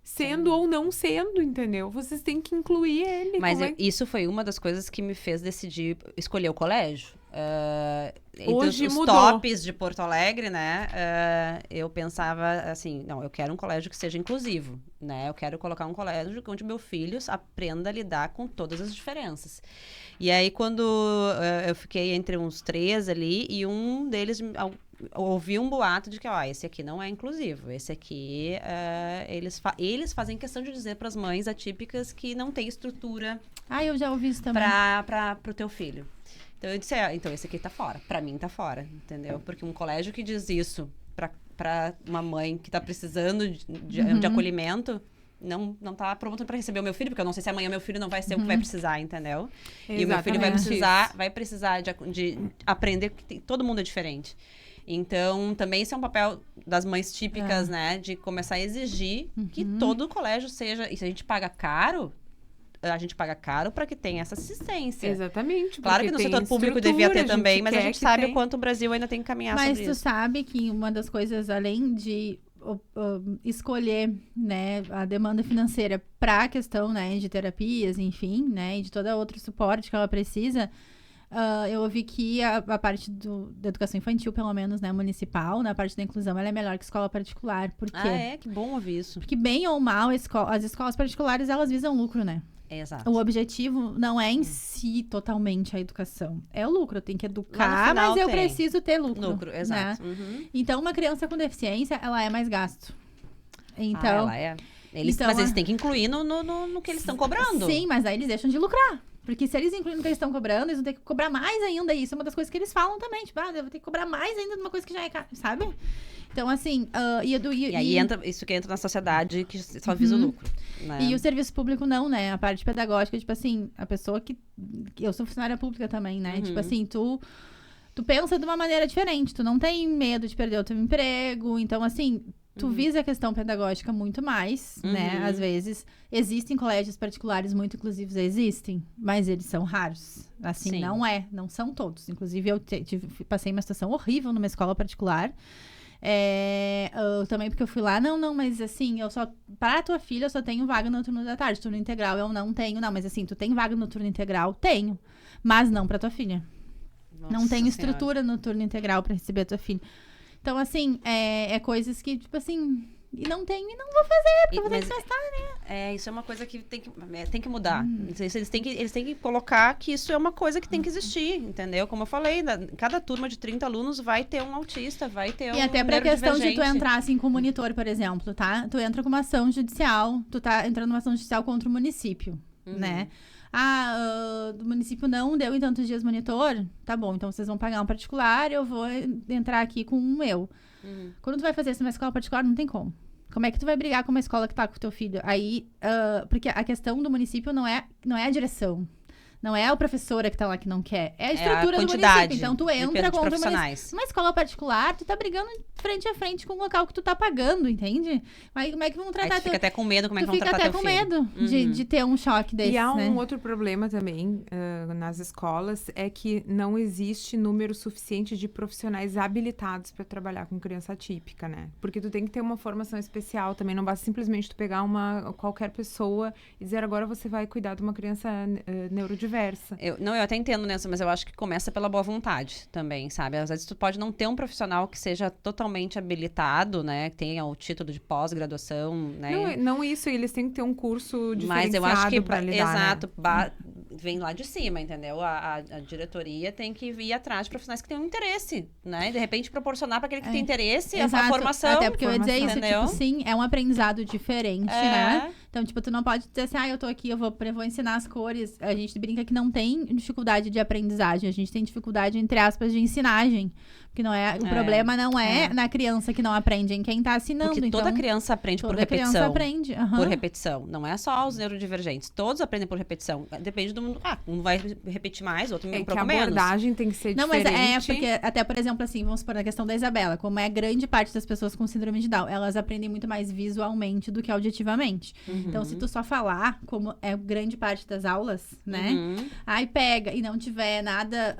S1: Sendo ou não sendo, entendeu? Vocês têm que incluir ele.
S2: Mas
S1: como é
S2: isso foi uma das coisas que me fez decidir escolher o colégio. Entre
S1: Hoje
S2: os
S1: mudou.
S2: tops de Porto Alegre, né? Eu pensava assim, não, eu quero um colégio que seja inclusivo, né? Eu quero colocar um colégio onde meu filho aprenda a lidar com todas as diferenças. E aí, quando eu fiquei entre uns 3 ali, e um deles ouvi um boato de que, ó, esse aqui não é inclusivo. Esse aqui, eles fazem questão de dizer para as mães atípicas que não tem estrutura
S3: Ah, eu já ouvi isso também.
S2: pro teu filho. Então, eu disse, então esse aqui tá fora. Pra mim, tá fora, entendeu? Porque um colégio que diz isso pra uma mãe que tá precisando de acolhimento, não tá pronto pra receber o meu filho, porque eu não sei se amanhã meu filho não vai ser o que vai precisar, entendeu? E o meu filho vai precisar de aprender, que todo mundo é diferente. Então, também isso é um papel das mães típicas, né? De começar a exigir que todo colégio seja... E se a gente paga caro para que tenha essa assistência.
S1: Exatamente.
S2: Claro que no setor público devia ter também, mas a gente sabe o
S1: tem.
S2: quanto o Brasil ainda tem que caminhar
S3: Mas
S2: sobre
S3: tu
S2: isso.
S3: sabe que uma das coisas, além de escolher, né, a demanda financeira para a questão, né, de terapias, enfim, né, e de todo outro suporte que ela precisa, eu ouvi que a parte da educação infantil, pelo menos, né, municipal, na parte da inclusão, ela é melhor que escola particular. Por quê?
S2: Que bom ouvir isso.
S3: Porque bem ou mal, as escolas particulares, elas visam lucro, né?
S2: Exato.
S3: O objetivo não é em si totalmente a educação. É o lucro, eu tenho que
S2: Lá
S3: educar,
S2: no final
S3: mas eu
S2: tem.
S3: preciso ter lucro.
S2: Lucro, exato.
S3: Né? Então, uma criança com deficiência, ela é mais gasto. Então,
S2: ela é. Mas eles têm que incluir no que eles estão cobrando.
S3: Sim, mas aí eles deixam de lucrar. Porque se eles incluem no que eles estão cobrando, eles vão ter que cobrar mais ainda. E isso é uma das coisas que eles falam também. Tipo, eu vou ter que cobrar mais ainda de uma coisa que já é cara, sabe? Então, assim...
S2: E aí entra isso que entra na sociedade que só visa o lucro. Né?
S3: E o serviço público não, né? A parte pedagógica, tipo assim, a pessoa que... Eu sou funcionária pública também, né? Tipo assim, tu pensa de uma maneira diferente. Tu não tem medo de perder o teu emprego. Então, assim... Tu visa a questão pedagógica muito mais, né? Às vezes, existem colégios particulares muito inclusivos, existem, mas eles são raros. Assim,
S2: Sim.
S3: não são todos. Inclusive, eu passei uma situação horrível numa escola particular. Também porque eu fui lá, não, mas assim, para a tua filha, eu só tenho vaga no turno da tarde. Turno integral eu não tenho, não, mas assim, tu tem vaga no turno integral? Tenho, mas não para tua filha.
S2: Nossa
S3: não tenho
S2: Senhora.
S3: estrutura no turno integral para receber a tua filha. Então, assim, é coisas que, tipo assim, e não tenho e não vou fazer, porque eu vou ter que gastar, né?
S2: Isso é uma coisa que tem que mudar. Eles têm que colocar que isso é uma coisa que tem que existir, entendeu? Como eu falei, cada turma de 30 alunos vai ter um autista, vai ter
S3: E até pra questão de tu
S2: neurodivergente.
S3: entrar, assim, com o monitor, por exemplo, tá? Tu entra com uma ação judicial, tu tá entrando numa ação judicial contra o município, né? Do município não deu em tantos dias monitor, tá bom, então vocês vão pagar um particular, eu vou entrar aqui com um meu. Quando tu vai fazer isso numa escola particular, não tem como. Como é que tu vai brigar com uma escola que tá com o teu filho? Aí, porque a questão do município não é a direção. Não é a professora que tá lá que não quer. É a estrutura do município. Então, tu entra contra o município. Uma escola particular, tu tá brigando frente a frente com o local que tu tá pagando, entende? Mas como é que vão tratar...
S2: Aí tu fica até com medo como é que vão
S3: Tu fica
S2: tratar
S3: até
S2: teu
S3: com
S2: filho.
S3: medo de ter um choque desse,
S1: E há
S3: né?
S1: um outro problema também nas escolas, é que não existe número suficiente de profissionais habilitados para trabalhar com criança atípica, né? Porque tu tem que ter uma formação especial também, não basta simplesmente tu pegar qualquer pessoa e dizer agora você vai cuidar de uma criança neurodiversa.
S2: Eu até entendo nessa, mas eu acho que começa pela boa vontade também, sabe? Às vezes tu pode não ter um profissional que seja totalmente habilitado, né? Que tenha o título de pós-graduação, né?
S1: Não isso, eles têm que ter um curso diferenciado.
S2: Mas eu acho que,
S1: pra lidar,
S2: exato,
S1: né?
S2: Vem lá de cima, entendeu? A diretoria tem que vir atrás de profissionais que tenham interesse, né? E de repente proporcionar para aquele que tem interesse a formação.
S3: Até porque eu ia dizer isso,
S2: entendeu?
S3: tipo, sim, é um aprendizado diferente, né? Então, tipo, tu não pode dizer assim, eu tô aqui, eu vou ensinar as cores. A gente brinca que não tem dificuldade de aprendizagem, a gente tem dificuldade, entre aspas, de ensinagem. Porque o problema não é na criança que não aprende, em quem tá assinando.
S2: Porque
S3: então,
S2: toda criança aprende por repetição.
S3: Toda criança aprende.
S2: Por repetição. Não é só os neurodivergentes. Todos aprendem por repetição. Depende do mundo. Um vai repetir mais, outro um pouco menos.
S1: A abordagem tem que ser diferente.
S3: Não, mas porque até, por exemplo, assim, vamos supor na questão da Isabela, como é grande parte das pessoas com síndrome de Down, elas aprendem muito mais visualmente do que auditivamente. Então, se tu só falar, como é grande parte das aulas, né? Aí pega e não tiver nada...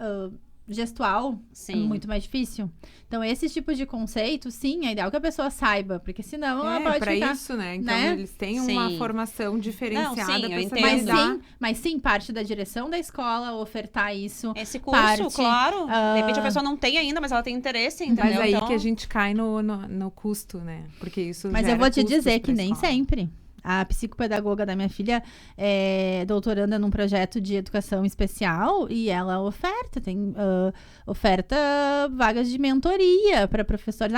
S3: gestual, é muito mais difícil. Então, esses tipos de conceitos, sim, é ideal que a pessoa saiba, porque senão ela pode
S1: pra
S3: ficar...
S1: isso, né? Então,
S3: né?
S1: eles têm uma formação diferenciada
S2: eu
S1: pra
S2: entendo.
S1: saber lidar.
S3: Mas sim, parte da direção da escola ofertar isso.
S2: Esse curso, claro. De repente a pessoa não tem ainda, mas ela tem interesse, entendeu?
S1: Mas aí que a gente cai no custo, né? Porque isso
S3: Mas
S1: gera
S3: eu vou te
S1: custos
S3: dizer
S1: pra
S3: que nem
S1: escola.
S3: sempre. A psicopedagoga da minha filha é doutoranda num projeto de educação especial e ela oferta vagas de mentoria para professores.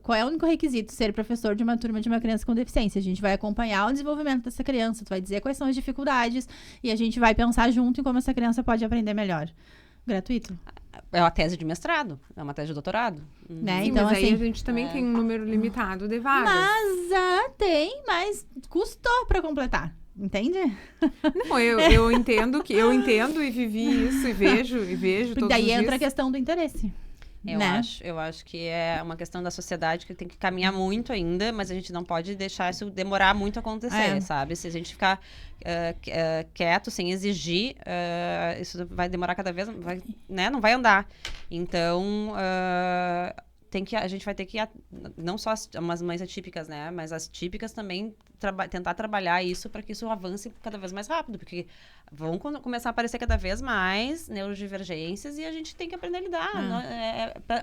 S3: Qual é o único requisito? Ser professor de uma turma de uma criança com deficiência. A gente vai acompanhar o desenvolvimento dessa criança, tu vai dizer quais são as dificuldades e a gente vai pensar junto em como essa criança pode aprender melhor. Gratuito.
S2: É uma tese de mestrado, é uma tese de doutorado.
S3: Né?
S1: Sim,
S3: Então,
S1: mas
S3: assim,
S1: aí a gente também tem um número limitado de vagas.
S3: mas custou para completar. Entende?
S1: Não, eu entendo e vivi isso e vejo
S3: Porque
S1: todos
S3: daí
S1: os
S3: entra a
S1: dias.
S3: questão do interesse.
S2: Eu acho que é uma questão da sociedade que tem que caminhar muito ainda, mas a gente não pode deixar isso demorar muito a acontecer, sabe? Se a gente ficar quieto, sem exigir, isso vai demorar cada vez, né? Não vai andar. Então, a gente vai ter que, não só as mães atípicas, né? Mas as típicas também tentar trabalhar isso para que isso avance cada vez mais rápido, porque vão começar a aparecer cada vez mais neurodivergências e a gente tem que aprender a lidar,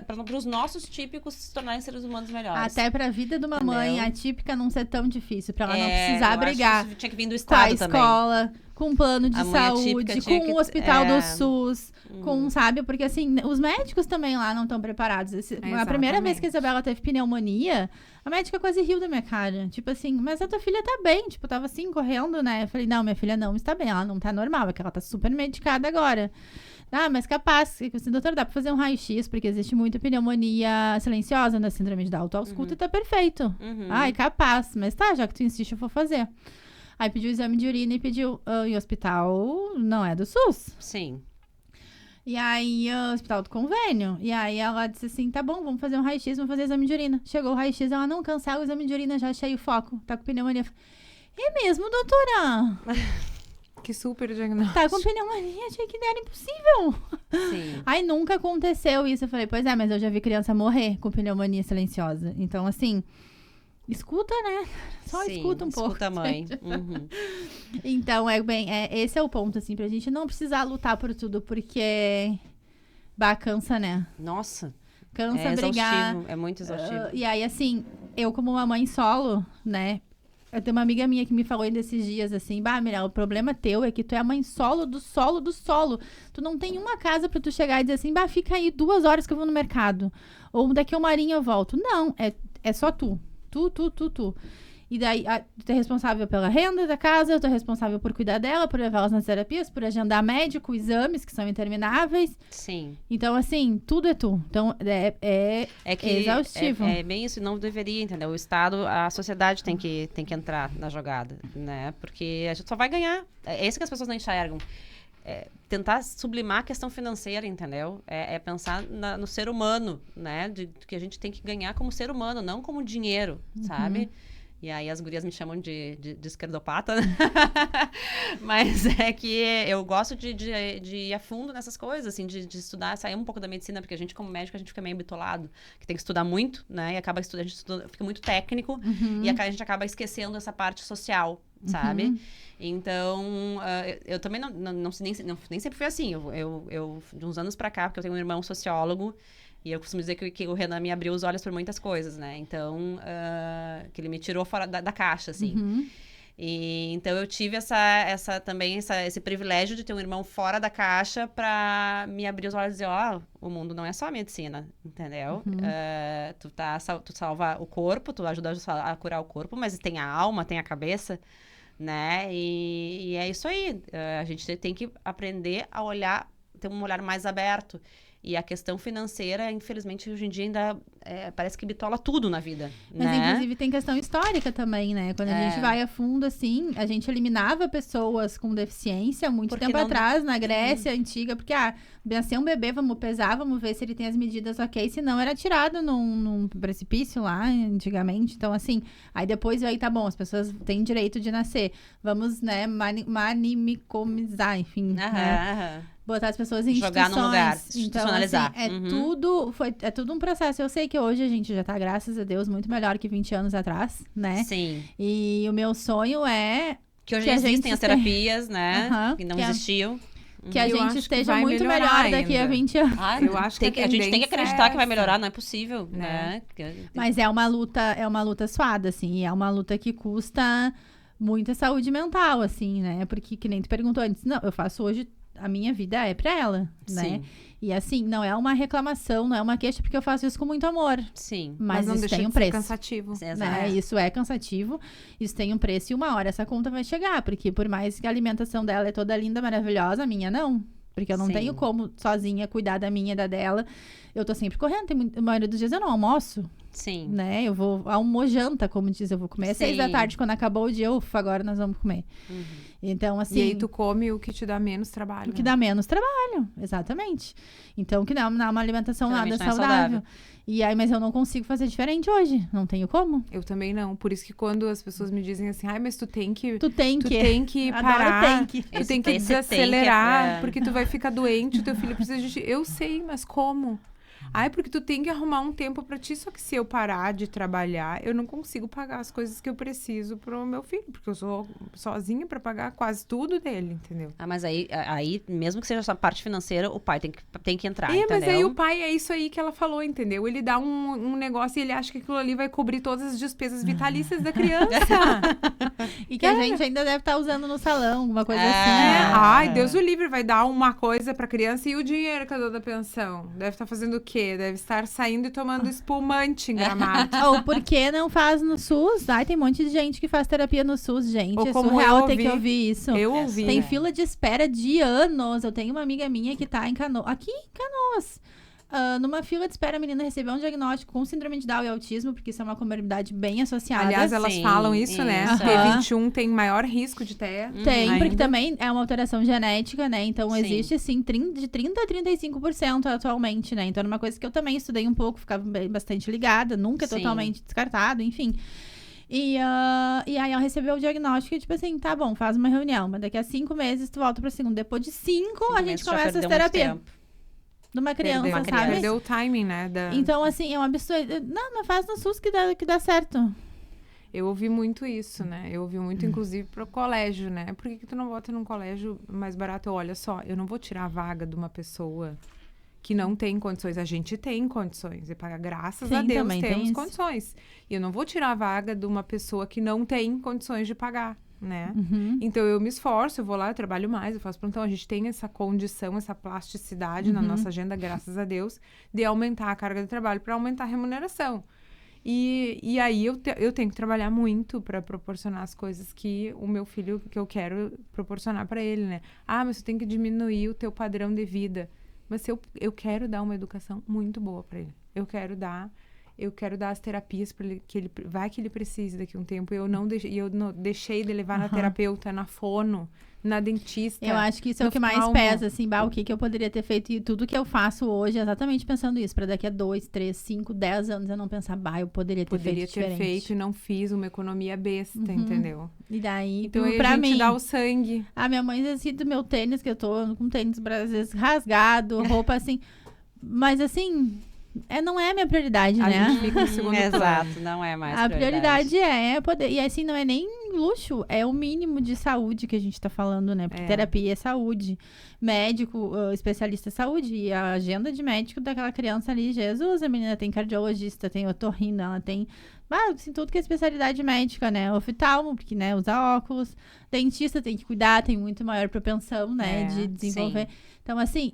S2: para os nossos típicos se tornarem seres humanos melhores.
S3: Até pra vida de uma mãe atípica não ser tão difícil, pra ela não precisar
S2: eu
S3: brigar
S2: acho que isso tinha que vir do
S3: com a
S2: Estado também.
S3: escola, com o plano de
S2: A mãe atípica
S3: saúde,
S2: tinha
S3: com
S2: que-
S3: o hospital do
S2: é.
S3: SUS, com, sabe? Porque assim, os médicos também lá não estão preparados. A primeira vez que a Isabela teve pneumonia, a médica quase riu da minha cara. Tipo assim, mas a tua filha tá bem. Tipo, eu tava assim, correndo, né? Eu falei, não, minha filha não está bem, ela não tá normal, é que ela tá super medicada agora. Ah, mas capaz, assim, doutor, dá pra fazer um raio-x, porque existe muita pneumonia silenciosa na síndrome de Down. Tu ausculta e tá perfeito. Ai, capaz. Mas tá, já que tu insiste, eu vou fazer. Aí pediu o exame de urina e pediu em hospital, não é do SUS.
S2: Sim.
S3: E aí, hospital do convênio. E aí ela disse assim, tá bom, vamos fazer um raio-x, vamos fazer exame de urina. Chegou o raio-x, ela não cancela o exame de urina, já achei o foco, tá com pneumonia. É mesmo, doutora?
S1: Que super diagnóstico.
S3: Tá com pneumonia, achei que era impossível.
S2: Sim.
S3: Aí nunca aconteceu isso. Eu falei, pois é, mas eu já vi criança morrer com pneumonia silenciosa. Então, assim, escuta, né? Só
S2: Sim,
S3: escuta um pouco.
S2: Escuta a mãe.
S3: gente.
S2: Uhum.
S3: Então, esse é o ponto, assim, pra gente não precisar lutar por tudo, porque cansa, né?
S2: Nossa,
S3: Cansa
S2: é
S3: brigar.
S2: exaustivo, é muito exaustivo.
S3: E aí, assim, eu como uma mãe solo, né? Eu tenho uma amiga minha que me falou desses dias assim, Mirella, o problema teu é que tu é a mãe solo do solo do solo. Tu não tem uma casa pra tu chegar e dizer assim, fica aí 2 horas que eu vou no mercado. Ou daqui a 1 horinha eu volto. Não, é só tu. Tu. E daí, tu é responsável pela renda da casa, tu é responsável por cuidar dela, por levar elas nas terapias, por agendar médico, exames que são intermináveis.
S2: Sim.
S3: Então, assim, tudo é tu. Então, é exaustivo.
S2: É bem isso, não deveria, entendeu? O Estado, a sociedade tem que entrar na jogada, né? Porque a gente só vai ganhar. É isso que as pessoas não enxergam. Tentar sublimar a questão financeira, entendeu? É pensar no ser humano, né? De que a gente tem que ganhar como ser humano, não como dinheiro, sabe? E aí as gurias me chamam de esquerdopata, né? Mas é que eu gosto de ir a fundo nessas coisas, assim, de estudar, sair um pouco da medicina, porque a gente, como médico, a gente fica meio bitolado, que tem que estudar muito, né? E acaba a gente fica muito técnico, e a gente acaba esquecendo essa parte social, sabe? Então, eu também não nem sempre fui assim. Eu de uns anos pra cá, porque eu tenho um irmão sociólogo, e eu costumo dizer que o Renan me abriu os olhos por muitas coisas, né? Então, que ele me tirou fora da caixa, assim. E, então, eu tive esse privilégio de ter um irmão fora da caixa pra me abrir os olhos e dizer, o mundo não é só a medicina, entendeu? Tu salva o corpo, tu ajuda a curar o corpo, mas tem a alma, tem a cabeça, né? E é isso aí. A gente tem que aprender a ter um olhar mais aberto. E a questão financeira, infelizmente, hoje em dia ainda parece que bitola tudo na vida,
S3: Mas,
S2: né?
S3: inclusive, tem questão histórica também, né? Quando a gente vai a fundo, assim, a gente eliminava pessoas com deficiência muito tempo atrás, na Grécia Antiga, porque, nasceu um bebê, vamos pesar, vamos ver se ele tem as medidas ok, senão era tirado num precipício lá, antigamente. Então, assim, aí depois, aí tá bom, as pessoas têm direito de nascer. Vamos, né, manimicomizar, enfim, né? Botar as pessoas em
S2: jogar
S3: instituições.
S2: num lugar,
S3: Então,
S2: institucionalizar.
S3: assim, é tudo um processo. Eu sei que hoje a gente já tá, graças a Deus, muito melhor que 20 anos atrás, né?
S2: Sim.
S3: E o meu sonho é
S2: que hoje existem as terapias, né? Que não existiam.
S3: Que a
S1: Eu
S3: gente
S1: acho que
S3: esteja
S1: vai
S3: muito
S1: melhorar
S3: melhor daqui a
S1: ainda.
S3: 20 anos.
S1: Eu acho que
S2: a gente tem que acreditar que vai melhorar,
S1: essa.
S2: não é possível, né?
S3: Mas é uma luta suada, assim, e é uma luta que custa muita saúde mental, assim, né? Porque, que nem tu perguntou antes, não, eu faço hoje, a minha vida é pra ela, né?
S2: Sim.
S3: E assim, não é uma reclamação, não é uma queixa, porque eu faço isso com muito amor.
S2: Sim.
S3: Mas
S1: não
S3: isso
S1: deixa
S3: tem um
S1: de ser
S3: preço.
S1: cansativo.
S3: Né? Isso é cansativo, isso tem um preço e uma hora essa conta vai chegar, porque por mais que a alimentação dela é toda linda, maravilhosa, a minha não. Porque eu não tenho como sozinha cuidar da minha e da dela. Eu tô sempre correndo, a maioria dos dias eu não almoço.
S2: Sim.
S3: Né? Eu vou almojanta, como diz, eu vou comer às 6 da tarde, quando acabou o dia, agora nós vamos comer. Então, assim...
S1: E aí tu come o que te dá menos trabalho.
S3: O que dá menos trabalho, exatamente. Então, que dá uma alimentação nada
S2: Realmente não é
S3: saudável. E aí, mas eu não consigo fazer diferente hoje. Não tenho como.
S1: Eu também não. Por isso que quando as pessoas me dizem assim, mas tu tem que
S3: Adoro
S1: parar,
S3: tem que.
S1: tu tem que desacelerar, porque tu vai ficar doente, o teu filho precisa de ti. Eu sei, mas como? Ai, porque tu tem que arrumar um tempo pra ti, só que se eu parar de trabalhar, eu não consigo pagar as coisas que eu preciso pro meu filho, porque eu sou sozinha pra pagar quase tudo dele, entendeu?
S2: Ah, mas aí, mesmo que seja essa parte financeira, o pai tem que entrar,
S1: Mas
S2: entendeu?
S1: aí o pai, é isso aí que ela falou, entendeu? Ele dá um negócio e ele acha que aquilo ali vai cobrir todas as despesas vitalícias da criança.
S3: E que a gente ainda deve estar usando no salão, alguma coisa assim.
S1: É,
S3: Né?
S1: ai, Deus o livre, vai dar uma coisa pra criança e o dinheiro que eu dou da pensão? Deve estar fazendo o quê? Deve estar saindo e tomando espumante em Gramado.
S3: Ou por que não faz no SUS? Ai, tem um monte de gente que faz terapia no SUS, gente.
S1: Ou
S3: É
S1: como
S3: surreal
S1: eu
S3: ter que
S1: ouvi.
S3: ouvir isso.
S1: Eu ouvi.
S3: Tem fila de espera de anos. Eu tenho uma amiga minha que tá em Canoas. Aqui em Canoas. Numa fila de espera, a menina recebeu um diagnóstico com síndrome de Down e autismo, porque isso é uma comorbidade bem associada.
S1: Aliás, elas
S2: Sim,
S1: falam isso, né?
S2: isso.
S1: T21 tem maior risco de ter.
S3: Tem,
S1: ainda.
S3: porque também é uma alteração genética, né? Então,
S2: Sim.
S3: existe, sim, de 30% a 35% atualmente, né? Então, é uma coisa que eu também estudei um pouco, ficava bastante ligada, nunca é
S2: Sim.
S3: totalmente descartado, enfim. E aí, ela recebeu o diagnóstico e, tipo assim, tá bom, faz uma reunião, mas daqui a 5 meses tu volta pra segunda. Depois de 5, a gente começa as terapias. De uma criança,
S1: Perdeu,
S3: sabe?
S1: perdeu o timing, né?
S3: Então, assim, é um absurdo. Não, mas faz no SUS que dá certo.
S1: Eu ouvi muito isso, né? Eu ouvi muito, inclusive, pro colégio, né? Por que tu não bota num colégio mais barato? Olha só, eu não vou tirar a vaga de uma pessoa que não tem condições. A gente tem condições. E paga, graças
S3: Sim,
S1: a Deus,
S3: também tem
S1: temos
S3: isso.
S1: condições. E eu não vou tirar a vaga de uma pessoa que não tem condições de pagar, né?
S3: Uhum.
S1: Então, eu me esforço, eu vou lá, eu trabalho mais, eu faço plantão. A gente tem essa condição, essa plasticidade na nossa agenda, graças a Deus, de aumentar a carga de trabalho para aumentar a remuneração. E aí eu tenho que trabalhar muito para proporcionar as coisas que o meu filho, que eu quero proporcionar para ele, né? Ah, mas você tem que diminuir o teu padrão de vida. Mas eu quero dar uma educação muito boa para ele. Eu quero dar as terapias para ele, que ele precise daqui a um tempo. Eu não deixei de levar na terapeuta, na fono, na dentista.
S3: Eu acho que isso é
S1: no
S3: o que mais
S1: oftalmo.
S3: pesa, assim, o que eu poderia ter feito. E tudo que eu faço hoje é exatamente pensando isso. Pra daqui a 2, 3, 5, 10 anos eu não pensar, eu poderia ter
S1: Poderia
S3: feito
S1: ter
S3: diferente.
S1: feito e não fiz uma economia besta, entendeu?
S3: E daí,
S1: Então aí
S3: pra
S1: a gente
S3: mim,
S1: dá o sangue.
S3: a minha mãe assim do meu tênis, que eu tô com tênis às vezes rasgado, roupa assim. Mas assim, não é a minha prioridade,
S1: A
S3: né?
S1: gente fica em segundo plano.
S2: Exato, não é mais
S3: A prioridade é poder. E assim, não é nem luxo, é o mínimo de saúde que a gente tá falando, né? Porque terapia é saúde. Médico, especialista em saúde. E a agenda de médico daquela criança ali, Jesus, a menina tem cardiologista, tem otorrino, ela tem. Assim, tudo que é especialidade médica, né? Oftalmo, porque, né, usa óculos. Dentista tem que cuidar, tem muito maior propensão, né? De desenvolver.
S2: Sim.
S3: Então, assim,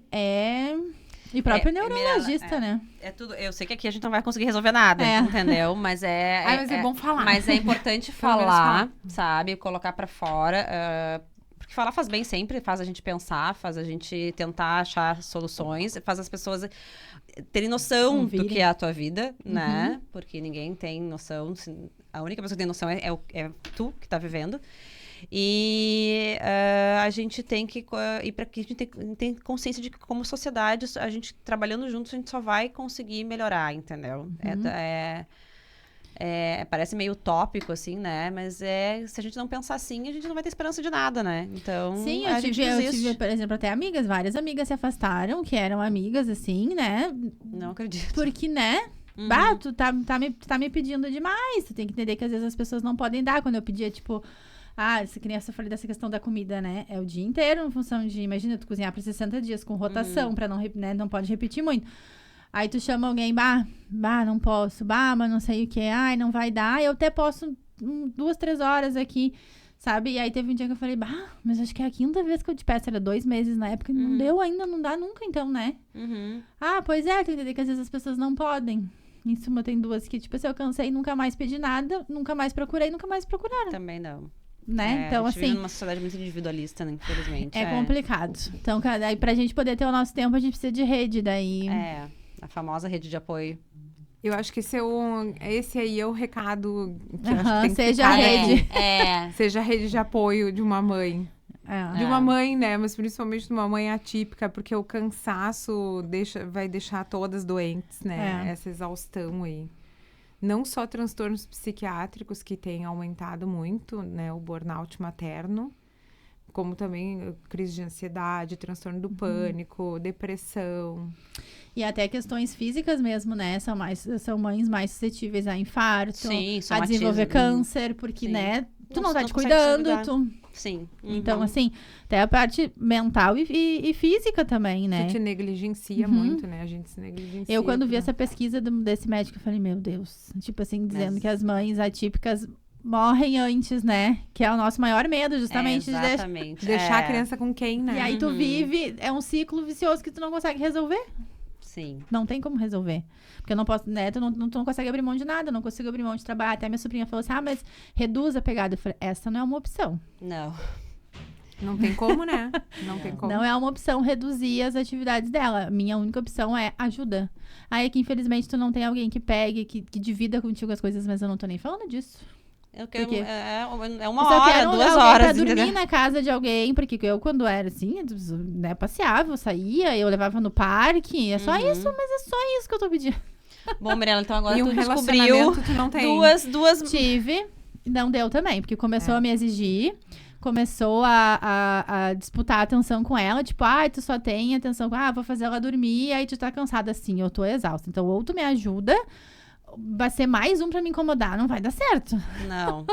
S3: E próprio neurologista, né?
S2: É tudo. Eu sei que aqui a gente não vai conseguir resolver nada, entendeu? Mas
S1: mas é bom falar.
S2: Mas é importante
S1: Pelo menos
S2: falar, sabe? Colocar pra fora. Porque falar faz bem sempre, faz a gente pensar, faz a gente tentar achar soluções, faz as pessoas terem noção do que é a tua vida, né? Porque ninguém tem noção. A única pessoa que tem noção é tu que tá vivendo. E a gente tem que ir para que a gente tem consciência de que, como sociedade, a gente trabalhando juntos, a gente só vai conseguir melhorar, entendeu? Parece meio utópico, assim, né? Mas se a gente não pensar assim, a gente não vai ter esperança de nada, né? Então,
S3: sim,
S2: a
S3: eu
S2: gente
S3: tive,
S2: desiste.
S3: por exemplo, até várias amigas se afastaram, que eram amigas, assim, né?
S2: Não acredito.
S3: Porque, né? Tu tá me pedindo demais. Tu tem que entender que às vezes as pessoas não podem dar. Quando eu pedia, tipo... que nem eu falei dessa questão da comida, né? É o dia inteiro em função de... Imagina, tu cozinhar por 60 dias com rotação, pra não, né? Não pode repetir muito. Aí tu chama alguém, não posso. Mas não sei o que. Não vai dar. Eu até posso 2, 3 horas aqui, sabe? E aí teve um dia que eu falei, mas acho que é a 5ª vez que eu te peço. Era 2 meses na época. Não deu ainda, não dá nunca, então, né? Pois é. Tem que entender que às vezes as pessoas não podem. Em suma, tem 2 que, tipo, se eu cansei, nunca mais pedi nada. Nunca mais procurei, nunca mais procuraram.
S2: Também não.
S3: Né? Então,
S2: a gente vive
S3: assim...
S2: numa sociedade muito individualista, né? Infelizmente.
S3: É complicado. Então, aí pra gente poder ter o nosso tempo, a gente precisa de rede, daí...
S2: A famosa rede de apoio.
S1: Eu acho que esse aí é o recado que eu acho que tem que
S3: seja
S1: ficar
S3: a rede.
S1: Seja a rede de apoio de uma mãe. De uma mãe, né? Mas principalmente de uma mãe atípica, porque o cansaço vai deixar todas doentes, né? Essa exaustão aí. Não só transtornos psiquiátricos, que têm aumentado muito, né? O burnout materno, como também crise de ansiedade, transtorno do pânico, depressão.
S3: E até questões físicas mesmo, né? São mães mais suscetíveis a infarto,
S2: Sim,
S3: a
S2: somatismo.
S3: desenvolver câncer, porque,
S2: Sim.
S3: né? Tu não
S2: Você
S3: tá
S2: não
S3: te
S2: consegue se
S3: cuidando,
S2: cuidar. Sim.
S3: Então, assim, até a parte mental e física também, né?
S1: Tu te negligencia muito, né? A gente se negligencia.
S3: Eu, quando vi
S1: por-
S3: essa pesquisa desse médico, eu falei, meu Deus. Tipo assim, dizendo
S2: Mas-
S3: que as mães atípicas morrem antes, né? Que é o nosso maior medo, justamente, de deixar.
S2: Exatamente.
S1: Deixar a criança com quem, né?
S3: E aí tu vive, é um ciclo vicioso que tu não consegue resolver.
S2: Sim.
S3: Não tem como resolver. Porque eu não posso, né? Tu não consegue abrir mão de nada, eu não consigo abrir mão de trabalhar. Até minha sobrinha falou assim, mas reduz a pegada. Eu falei, essa não é uma opção.
S2: Não.
S1: Não tem como, né? Não tem como.
S3: Não é uma opção reduzir as atividades dela. Minha única opção é ajuda. Aí é que, infelizmente, tu não tem alguém que pegue, que divida contigo as coisas, mas eu não tô nem falando disso.
S2: Eu quero,
S3: Por quê?
S2: é
S3: Eu
S2: uma
S3: só
S2: hora,
S3: quero
S2: 2
S3: alguém
S2: horas.
S3: pra dormir
S2: entendeu?
S3: na casa de alguém, porque eu, quando era assim, né, passeava, eu saía, eu levava no parque. É só isso, mas é só isso que eu tô pedindo.
S2: Bom, Mirella, então agora
S1: E
S2: tu
S1: um
S2: descobriu
S1: relacionamento tu não tem.
S2: duas...
S3: Tive, não deu também, porque começou a me exigir, começou a disputar a atenção com ela, tipo, tu só tem atenção com, vou fazer ela dormir, aí tu tá cansada assim, eu tô exausta. Então, ou tu me ajuda, vai ser mais um pra me incomodar, não vai dar certo.
S2: Não.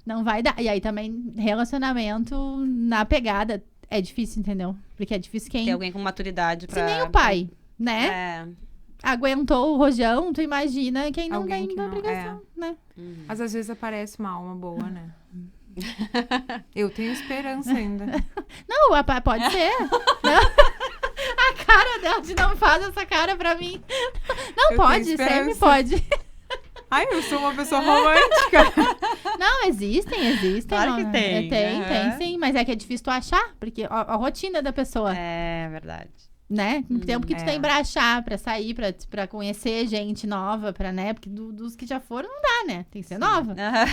S3: Não vai dar. E aí também, relacionamento na pegada é difícil, entendeu? Porque é difícil quem...
S2: Tem alguém com maturidade pra...
S3: Se nem o pai, né?
S2: É.
S3: Aguentou o rojão, tu imagina quem não
S1: Alguém
S3: tem
S1: que não-
S3: obrigação, né?
S1: Mas às vezes aparece uma alma boa, né? Eu tenho esperança ainda.
S3: Não, pode ser. Não. A cara dela de não faz essa cara pra mim. Não,
S1: Eu
S3: pode,
S1: tenho
S3: sempre
S1: esperança.
S3: pode.
S1: Ai, eu sou uma pessoa romântica.
S3: Não, existem.
S2: Claro que
S3: não,
S2: tem.
S3: Tem
S2: Aham.
S3: sim. Mas é que é difícil tu achar, porque a rotina da pessoa,
S2: É verdade.
S3: né? O tempo que tu
S1: é.
S3: tem pra achar, pra sair, pra conhecer gente nova, pra, né? Porque dos que já foram não dá, né? Tem que ser nova.
S2: Aham.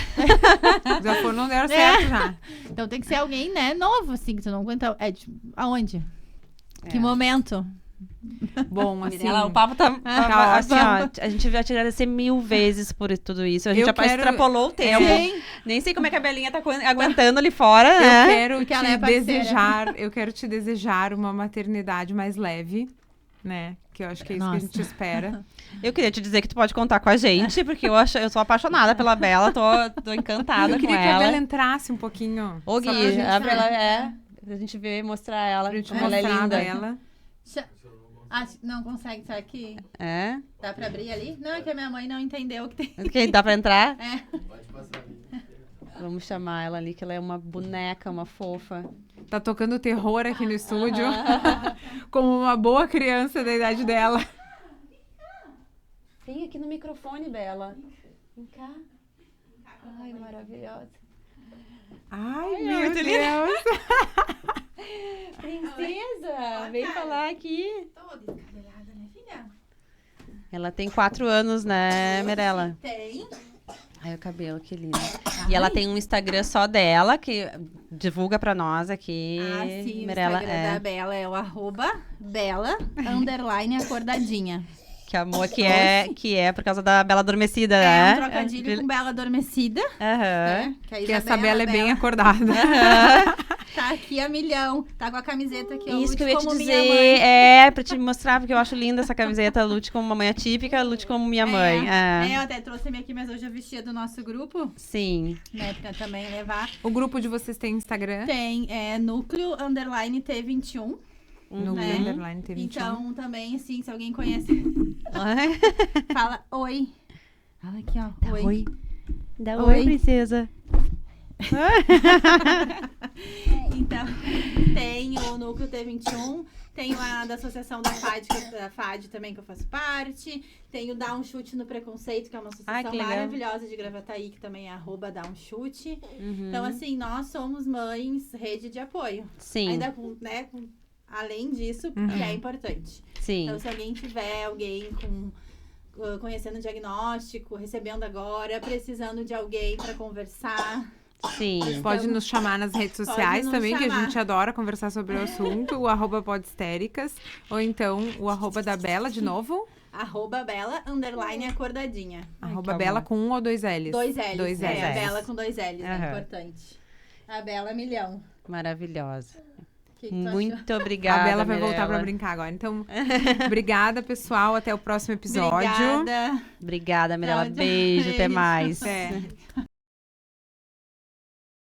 S1: Já foram, não deram certo já.
S3: Então tem que ser alguém, né, novo, assim, que tu não aguenta. aonde? Que
S2: É.
S3: momento?
S1: Bom, assim.
S2: Mirella, o papo tá
S1: Tá
S2: assim, ó, a gente vai te agradecer 1000 vezes por tudo isso. A gente
S1: Eu
S2: já
S1: quero-
S2: extrapolou o tempo.
S3: Sim.
S2: Nem sei como é que a Belinha tá aguentando ali fora,
S1: Eu
S2: né?
S1: quero
S3: Porque
S1: te
S3: ela é parceira.
S1: desejar uma maternidade mais leve, né? Que eu acho que é isso que a
S3: Nossa.
S1: gente espera.
S2: Eu queria te dizer que tu pode contar com a gente, porque eu sou apaixonada pela Bela, tô encantada
S1: Eu
S2: com
S1: queria que a
S2: ela.
S1: Bela entrasse um pouquinho.
S2: Ô,
S1: só
S2: Gui,
S1: pra gente,
S2: abre ela, pra gente ver e mostrar ela.
S1: pra gente
S2: Como ela é
S1: mostrar
S2: linda.
S1: ela.
S3: Não consegue estar aqui?
S2: É?
S3: Dá pra abrir ali? Não, é que a minha mãe não entendeu o que tem.
S2: Ok, dá pra entrar?
S3: É.
S2: Vamos chamar ela ali, que ela é uma boneca, uma fofa.
S1: Tá tocando terror aqui no estúdio. Como uma boa criança da idade dela.
S2: Vem aqui no microfone, Bela. Vem cá. Ai, maravilhosa.
S1: Ai,
S2: é
S1: meu
S2: muito
S1: Deus.
S2: Princesa, vem falar aqui.
S3: Tô descabelada, né, filha?
S2: Ela tem 4 anos, né, Mirella?
S3: Tem.
S2: Ai, o cabelo, que lindo. E ela tem um Instagram só dela, que divulga pra nós aqui.
S3: Sim,
S2: Mirella,
S3: o Instagram da Bela é o @Bela_acordadinha.
S2: que amor que é por causa da Bela Adormecida,
S3: É
S2: né?
S3: um trocadilho com Bela Adormecida,
S2: Aham.
S3: né? a
S1: Que essa
S3: Isabela,
S1: Bela é bem acordada.
S3: Tá aqui a milhão. Tá com a camiseta aqui.
S2: Isso que eu ia te
S3: como
S2: dizer,
S3: minha mãe.
S2: pra te mostrar, porque eu acho linda essa camiseta. Lute como uma mãe atípica, lute como minha mãe.
S3: Eu até trouxe a minha aqui, mas hoje eu vestia do nosso grupo,
S2: Sim.
S3: né? Pra também levar.
S1: O grupo de vocês tem Instagram?
S3: Tem núcleo _ T21.
S1: No
S3: Né?
S1: underline T21.
S3: Então, também, assim, se alguém conhece,
S2: Ai.
S3: fala oi. Fala aqui, ó. Oi.
S2: Dá
S3: Oi.
S2: oi, princesa.
S3: Então, tem o núcleo T21, tem a da Associação da FAD também, que eu faço parte. Tem o Dá um Chute no Preconceito, que é uma associação
S2: que legal.
S3: maravilhosa de Gravataí, que também é @Dá um Chute.
S2: Uhum.
S3: Então, assim, nós somos mães, rede de apoio.
S2: Sim,
S3: Ainda com, né, além disso, que é importante.
S2: sim.
S3: Então, se alguém tiver alguém conhecendo o diagnóstico, recebendo agora, precisando de alguém para conversar,
S2: Sim.
S1: Pode nos chamar nas redes
S3: Pode
S1: sociais
S3: nos
S1: também, que a
S3: chamar.
S1: gente adora conversar sobre o assunto. O @podhistéricas. Ou então o @da Bela, de novo.
S3: @Bela_acordadinha.
S1: Bela com 1 ou 2 L's?
S3: 2 L's.
S1: Dois
S3: A
S1: L's.
S3: Bela com 2 L's, é
S2: Aham.
S3: importante. A Bela milhão.
S2: Maravilhosa.
S3: Que tu achou?
S2: Muito obrigada,
S1: A Bela vai voltar
S2: Mirella.
S1: para brincar agora. Então, obrigada, pessoal. Até o próximo episódio.
S3: Obrigada.
S2: Obrigada, Mirella.
S3: Tchau, tchau.
S2: Beijo, até
S3: Beijo.
S2: mais.
S1: Até.